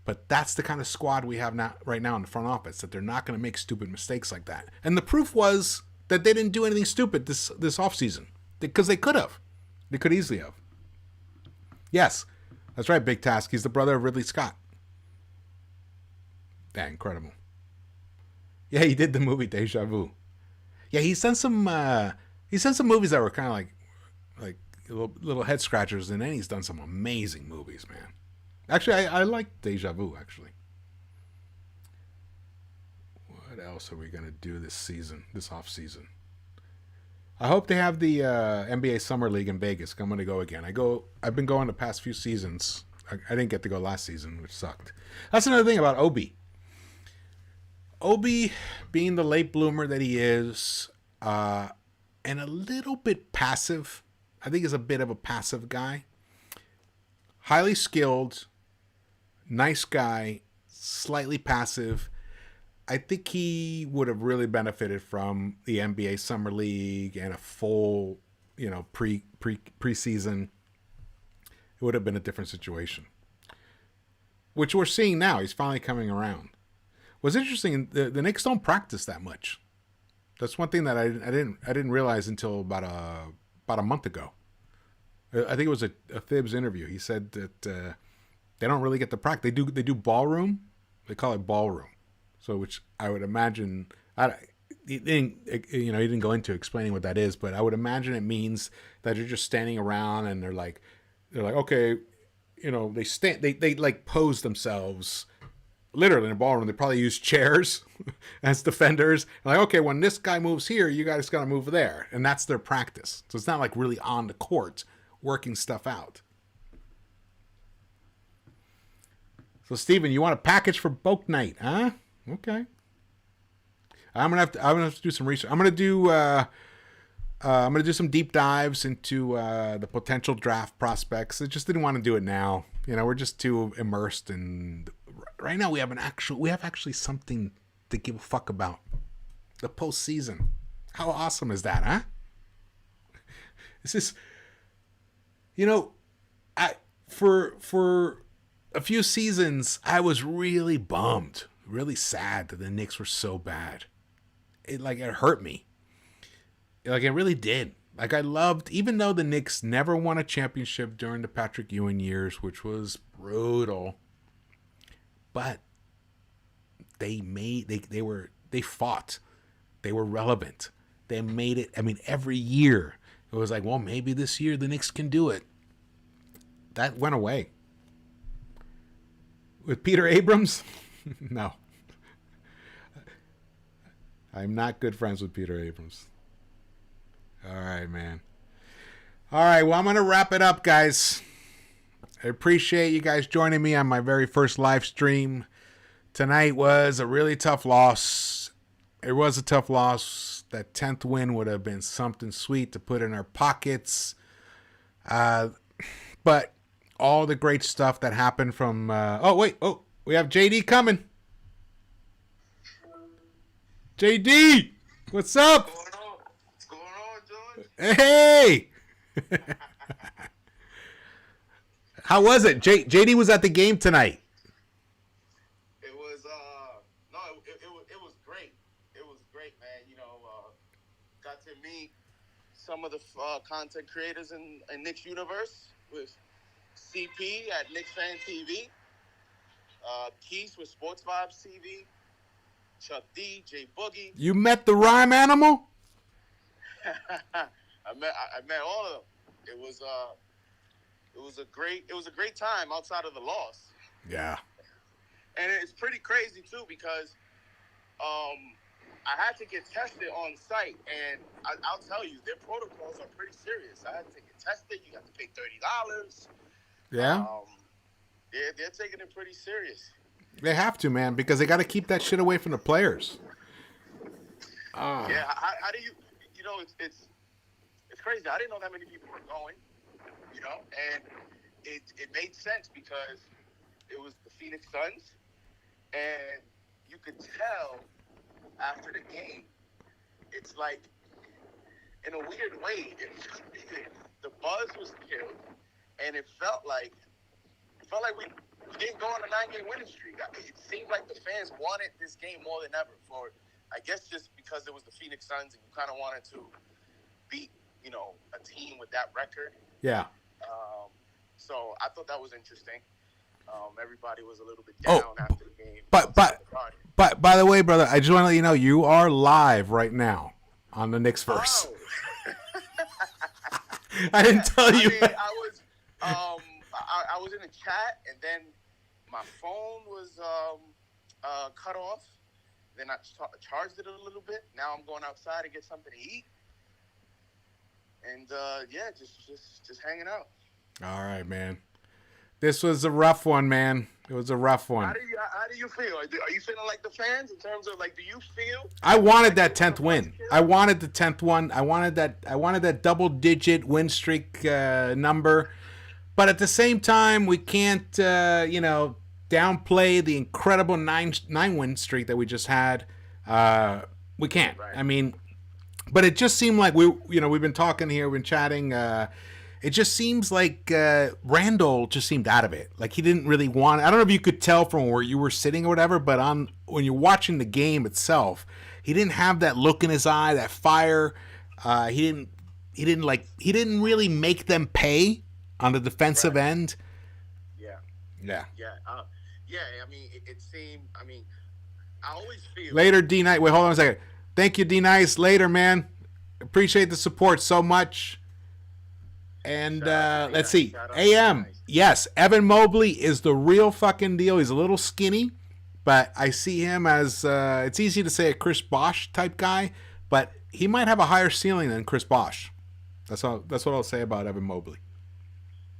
But that's the kind of squad we have right now in the front office, that they're not going to make stupid mistakes like that. And the proof was that they didn't do anything stupid this offseason. Because they could have. They could easily have. Yes, that's right, Big Task. He's the brother of Ridley Scott. Yeah, incredible. Yeah, he did the movie Deja Vu. Yeah, he's done some movies that were kind of like little head scratchers, and then he's done some amazing movies, man. Actually, I like Deja Vu, actually. What else are we going to do this off season? I hope they have the NBA Summer League in Vegas. I'm going to go again. I've been going the past few seasons. I didn't get to go last season, which sucked. That's another thing about Obi. Obi, being the late bloomer that he is, and a little bit passive. I think he's a bit of a passive guy. Highly skilled, nice guy, slightly passive. I think he would have really benefited from the NBA Summer League and a full, preseason. It would have been a different situation, which we're seeing now. He's finally coming around. What's interesting, the Knicks don't practice that much. That's one thing that I didn't realize until about a month ago. I think it was a Thibs interview. He said that they don't really get to practice. They do ballroom. They call it ballroom. So, which I would imagine, he didn't go into explaining what that is, but I would imagine it means that you're just standing around and they're like, okay, they like pose themselves. Literally in a ballroom, they probably use chairs as defenders. Like, okay, when this guy moves here, you guys got to move there. And that's their practice. So it's not like really on the court working stuff out. So, Steven, you want a package for Boke Night, huh? Okay. I'm gonna have to do some research. I'm gonna do some deep dives into the potential draft prospects. I just didn't want to do it now. We're just too immersed in. Right now, we have actually something to give a fuck about. The postseason. How awesome is that, huh? This is, for a few seasons, I was really bummed, really sad that the Knicks were so bad. It hurt me. It really did. I loved, even though the Knicks never won a championship during the Patrick Ewing years, which was brutal. but they fought. They were relevant. They made it. I mean, every year it was like, well, maybe this year the Knicks can do it. That went away. With Peter Abrams? No. I'm not good friends with Peter Abrams. All right, man. All right, well, I'm going to wrap it up, guys. I appreciate you guys joining me on my very first live stream. Tonight was a really tough loss. It was a tough loss. That 10th win would have been something sweet to put in our pockets. But all the great stuff that happened from... we have JD coming. JD, what's up? What's going on, George? Hey! How was it? JD was at the game tonight. It was it was great. It was great, man. You know, got to meet some of the content creators in Knicks universe with CP at Knicks Fan TV, Keith with Sports Vibes TV, Chuck D, J Boogie. You met the rhyme animal? I met all of them. It was a great time outside of the loss. Yeah. And it's pretty crazy too because I had to get tested on site, and I'll tell you, their protocols are pretty serious. I had to get tested. You have to pay $30. Yeah. They're taking it pretty serious. They have to, man, because they got to keep that shit away from the players. Yeah. How do you? You know, it's crazy. I didn't know that many people were going. You know, and it made sense because it was the Phoenix Suns, and you could tell after the game, it's like, in a weird way, the buzz was killed, and it felt like we didn't go on a 9-game winning streak. It seemed like the fans wanted this game more than ever. I guess just because it was the Phoenix Suns, and you kind of wanted to beat, you know, a team with that record. Yeah. So I thought that was interesting. Everybody was a little bit down after the game. But by the way, brother, I just want to let you know you are live right now on the Knicks-Verse. Oh. I didn't tell you. I was in a chat, and then my phone was cut off. Then I charged it a little bit. Now I'm going outside to get something to eat. And just hanging out. All right, man. This was a rough one, man. It was a rough one. How do you feel? Are you feeling like the fans in terms of, like, do you feel? I wanted that 10th win. I wanted the 10th one. I wanted that double-digit win streak number. But at the same time, we can't, downplay the incredible nine win streak that we just had. We can't. Right. I mean, but it just seemed like we've been talking here, we've been chatting. It just seems like Randle just seemed out of it. Like he didn't really want. I don't know if you could tell from where you were sitting or whatever, but when you're watching the game itself, he didn't have that look in his eye, that fire. He didn't really make them pay on the defensive end. Yeah. I mean, it seemed. I mean, I always feel later. D Nice. Wait, hold on a second. Thank you, D Nice. Later, man. Appreciate the support so much. And let's see. AM. Yes, Evan Mobley is the real fucking deal. He's a little skinny, but I see him as it's easy to say a Chris Bosh type guy, but he might have a higher ceiling than Chris Bosh. That's what I'll say about Evan Mobley.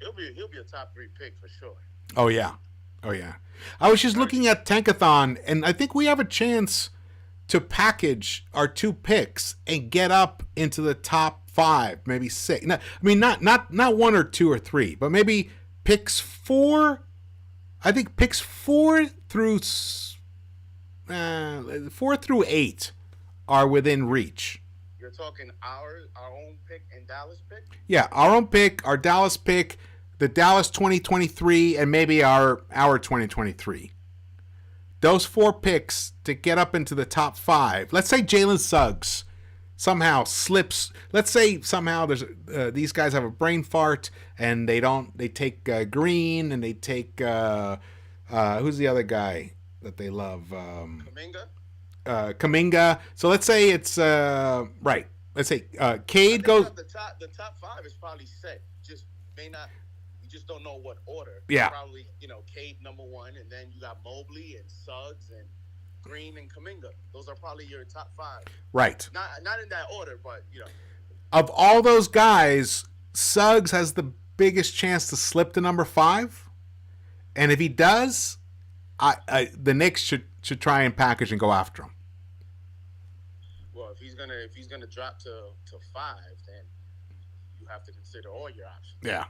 He'll be a top 3 pick for sure. Oh yeah. I was just looking at Tankathon, and I think we have a chance to package our 2 picks and get up into the top 5, maybe 6. No, I mean, not 1 or 2 or 3, but maybe picks 4. I think picks 4 through 8 are within reach. You're talking our own pick and Dallas pick? Yeah, our own pick, our Dallas pick, the Dallas 2023, and maybe our 2023. Those 4 picks to get up into the top 5. Let's say Jalen Suggs somehow slips. Let's say somehow there's these guys have a brain fart and they take Green and they take Who's the other guy that they love? Kaminga. Kaminga. So let's say it's right. Let's say Cade goes. The top five is probably set. Just may not. We just don't know what order. Yeah. Probably Cade number one, and then you got Mobley and Suggs and Green and Kaminga. Those are probably your top five. Right. Not in that order, but Of all those guys, Suggs has the biggest chance to slip to number 5, and if he does, the Knicks should try and package and go after him. Well, if he's gonna drop to 5, then you have to consider all your options. Yeah.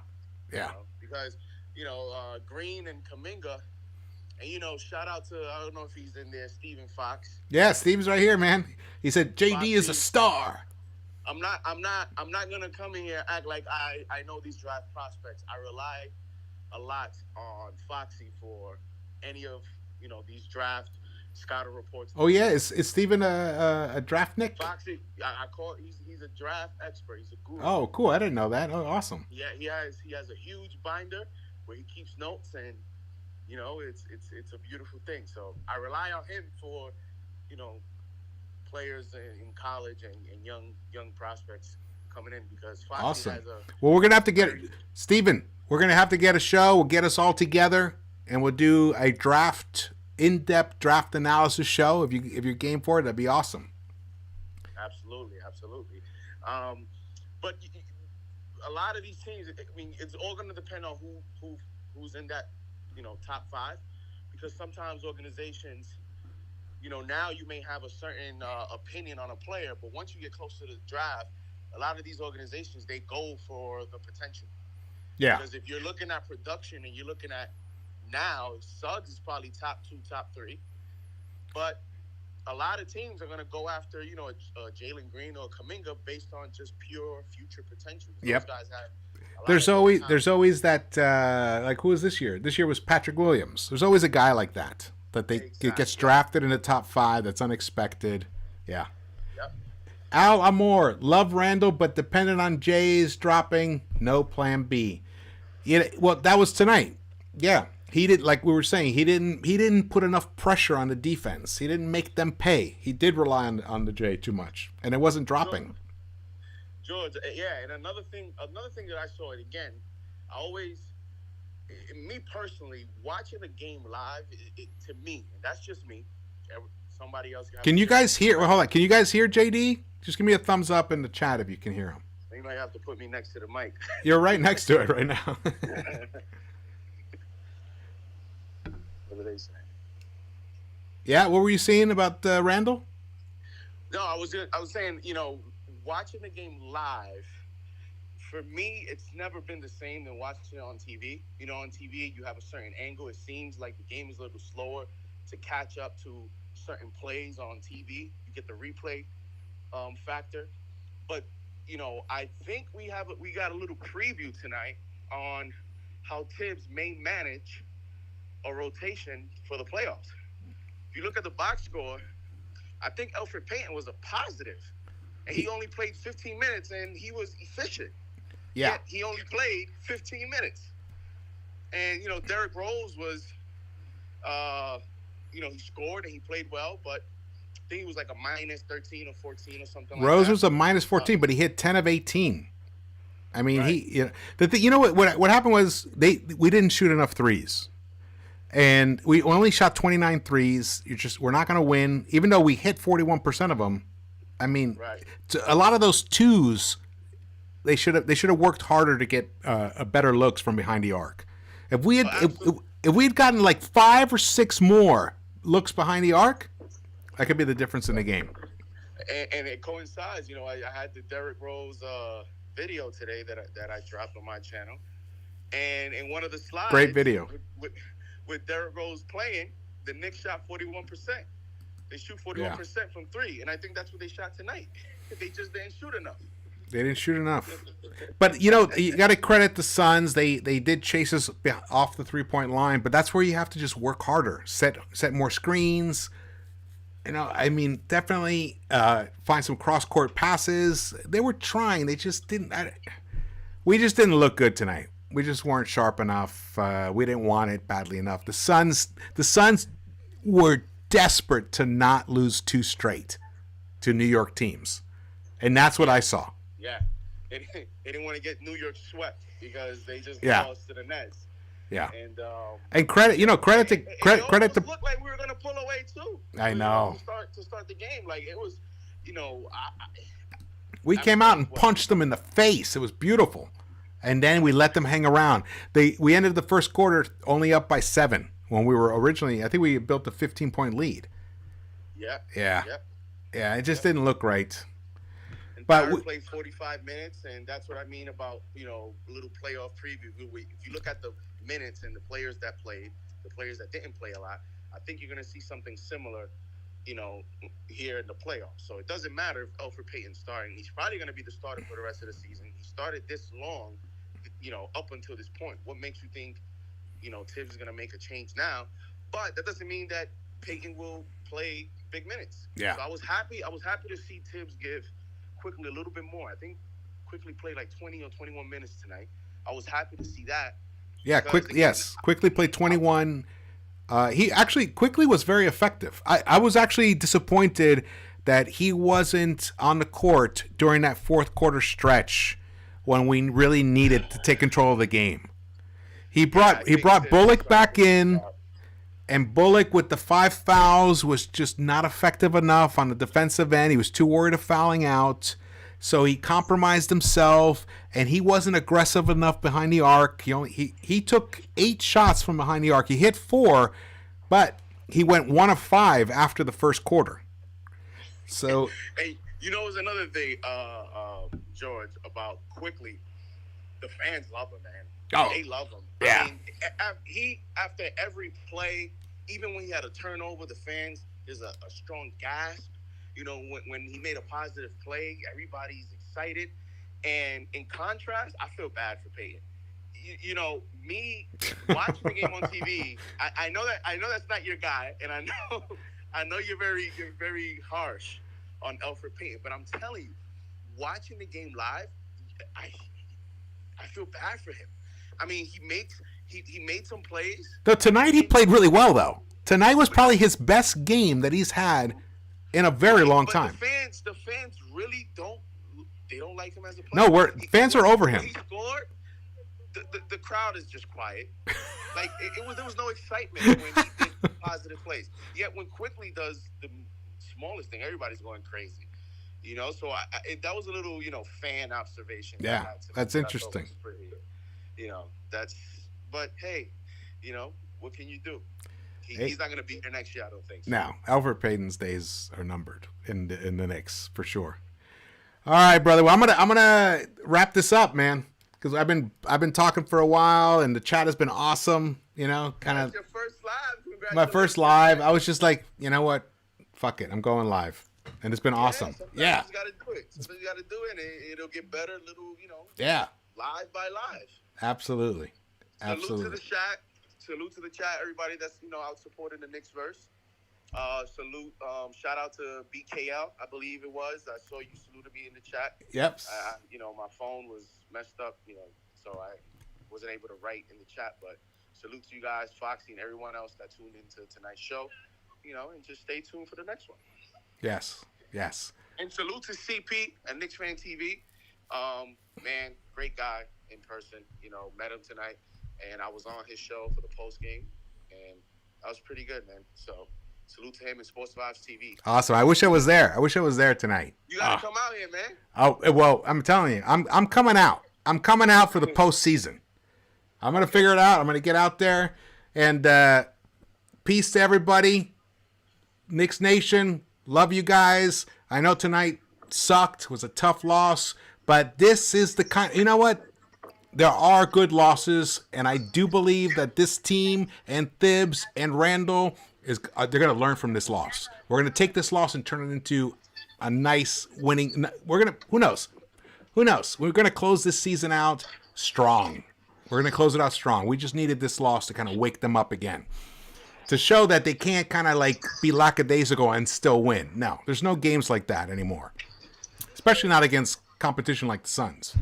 Because Green and Kaminga, and shout out to, I don't know if he's in there, Stephen Fox. Yeah, Steve's right here, man. He said JD Foxy is a star. I'm not gonna come in here and act like I know these draft prospects. I rely a lot on Foxy for any of these draft scouter reports. Oh yeah, is Steven a draft Nick? Foxy, I call he's a draft expert. He's a guru. Oh, cool. I didn't know that. Oh, awesome. Yeah, he has a huge binder where he keeps notes, and it's a beautiful thing. So I rely on him for players in college and young prospects coming in, because Foxy Awesome. has a. Well, we're gonna have to get Steven. We're gonna have to get a show. We'll get us all together, and we'll do a in-depth draft analysis show. If you're game for it, that'd be awesome. Absolutely. But a lot of these teams, I mean, it's all going to depend on who's in that top 5, because sometimes organizations, now you may have a certain opinion on a player, but once you get close to the draft, a lot of these organizations, they go for the potential. Yeah. Because if you're looking at production and you're looking at now, Suggs is probably top 2, top 3, but a lot of teams are going to go after Jalen Green or Kaminga based on just pure future potential. Yep. Those guys have. There's always that like, who was this year? This year was Patrick Williams. There's always a guy like that gets drafted in the top 5. That's unexpected. Yeah. Yep. Al Amor, love Randle, but dependent on Jays dropping, no plan B. Well, that was tonight. Yeah. He did, like we were saying, he didn't put enough pressure on the defense. He didn't make them pay. He did rely on the J too much, and it wasn't dropping. George, yeah, and another thing that I saw, it again, me personally, watching a game live, to me, and that's just me. Somebody else. Can you guys hear? Well, hold on. Can you guys hear JD? Just give me a thumbs up in the chat if you can hear him. You might have to put me next to the mic. You're right next to it right now. What were they saying? Yeah, what were you saying about Randle? No, I was saying, watching the game live, for me, it's never been the same than watching it on TV. On TV, you have a certain angle. It seems like the game is a little slower to catch up to certain plays on TV. You get the replay factor. But, I think we got a little preview tonight on how Tibbs may manage a rotation for the playoffs. If you look at the box score, I think Elfrid Payton was a positive, and he only played 15 minutes, and he was efficient. Yeah. Yet he only played 15 minutes. And, Derrick Rose was, he scored and he played well, but I think he was like a minus 13 or 14 or something like that. Rose was a minus 14, but he hit 10 of 18. I mean, right. What happened was we didn't shoot enough threes. And we only shot 29 threes. We're not going to win, even though we hit 41% of them. I mean, right. A lot of those twos, they should have worked harder to get better looks from behind the arc. If we had gotten like 5 or 6 more looks behind the arc, that could be the difference in the game. And it coincides. I had the Derrick Rose video today that I dropped on my channel, and in one of the slides, great video. With Derrick Rose playing, the Knicks shot 41%. They shoot 41% from 3, and I think that's what they shot tonight. They just didn't shoot enough. They didn't shoot enough. But, you got to credit the Suns. They did chase us off the 3-point line, but that's where you have to just work harder, set more screens. Definitely find some cross-court passes. They were trying. They just didn't. We just didn't look good tonight. We just weren't sharp enough. We didn't want it badly enough. The Suns were desperate to not lose 2 straight to New York teams, and that's what I saw. Yeah, they didn't want to get New York swept because they just lost to the Nets. Yeah, and credit to credit to looked like we were gonna pull away too. I know. To start the game, like it was, we came out and punched them in the face. It was beautiful. And then we let them hang around. We ended the first quarter only up by 7 when we were originally. I think we built a 15-point lead. Yeah. It just didn't look right. And but we played 45 minutes, and that's what I mean about a little playoff preview. If you look at the minutes and the players that played, the players that didn't play a lot, I think you're going to see something similar. Here in the playoffs. So it doesn't matter if Elfrid Payton's starting. He's probably going to be the starter for the rest of the season. He started this long, up until this point. What makes you think, Tibbs is going to make a change now? But that doesn't mean that Payton will play big minutes. Yeah. So I was happy to see Tibbs give Quickly a little bit more. I think Quickly played like 20 or 21 minutes tonight. I was happy to see that. Yeah, Quickly played 21. He actually Quickly was very effective. I was actually disappointed that he wasn't on the court during that fourth quarter stretch when we really needed to take control of the game. He brought Bullock back in, and Bullock with the 5 fouls was just not effective enough on the defensive end. He was too worried of fouling out. So he compromised himself, and he wasn't aggressive enough behind the arc. He took 8 shots from behind the arc. He hit 4, but he went 1 of 5 after the first quarter. So, hey, it was another thing, George, about Quickly. The fans love him, man. Oh, they love him. Yeah. I mean, after every play, even when he had a turnover, the fans, there's a strong gasp. When he made a positive play, everybody's excited. And in contrast, I feel bad for Payton. Me watching the game on TV, I know that's not your guy, and I know you're very harsh on Elfrid Payton, but I'm telling you, watching the game live, I feel bad for him. I mean, he made some plays. Though tonight he played really well, though. Tonight was probably his best game that he's had in a very long time. The fans really don't like him as a No, player. fans are over him. When he scored, the crowd is just quiet. Like there was no excitement when he did positive plays. Yet when Quickly does the smallest thing, everybody's going crazy. So that was a little fan observation. Yeah, that's interesting. But hey, what can you do? He's not going to be here next year, I don't think. So. Now, Elfrid Payton's days are numbered in the Knicks for sure. All right, brother. Well, I'm gonna wrap this up, man, because I've been talking for a while, and the chat has been awesome. Kind of. Your first live. My first live. I was just like, you know what? Fuck it. I'm going live, and it's been awesome. Yeah. You got to do it. Sometimes you got to do it, and it'll get better. Little, Yeah. Live by live. Absolutely. Salute to the chat. Salute to the chat, everybody that's out supporting the Knicks-Verse. Salute, shout out to BKL, I believe it was. I saw you saluted me in the chat. Yep. My phone was messed up, so I wasn't able to write in the chat. But salute to you guys, Foxy, and everyone else that tuned into tonight's show. And just stay tuned for the next one. Yes. And salute to CP and Knicks Fan TV. Man, great guy in person. Met him tonight. And I was on his show for the postgame, and that was pretty good, man. So, salute to him and Sports Vibes TV. Awesome. I wish I was there. tonight. You gotta come out here, man. Oh well, I'm telling you, I'm coming out. I'm coming out for the postseason. I'm gonna figure it out. I'm gonna get out there, and peace to everybody. Knicks Nation, love you guys. I know tonight sucked. It was a tough loss, but this is the kind. You know what? There are good losses, and I do believe that this team and Thibs and Randle they're going to learn from this loss. We're going to take this loss and turn it into a nice winning. Who knows? We're going to close this season out strong. We're going to close it out strong. We just needed this loss to kind of wake them up again, to show that they can't kind of like be lackadaisical and still win. No, there's no games like that anymore, especially not against competition like the Suns.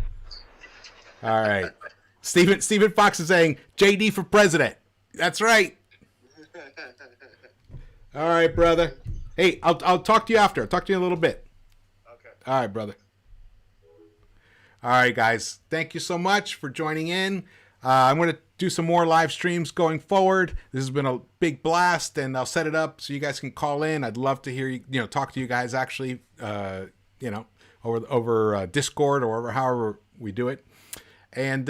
All right. Stephen Fox is saying JD for president. That's right. All right, brother. Hey, I'll talk to you after. I'll talk to you in a little bit. Okay. All right, brother. All right, guys. Thank you so much for joining in. I'm going to do some more live streams going forward. This has been a big blast, and I'll set it up so you guys can call in. I'd love to hear you, talk to you guys actually, over Discord or however we do it. And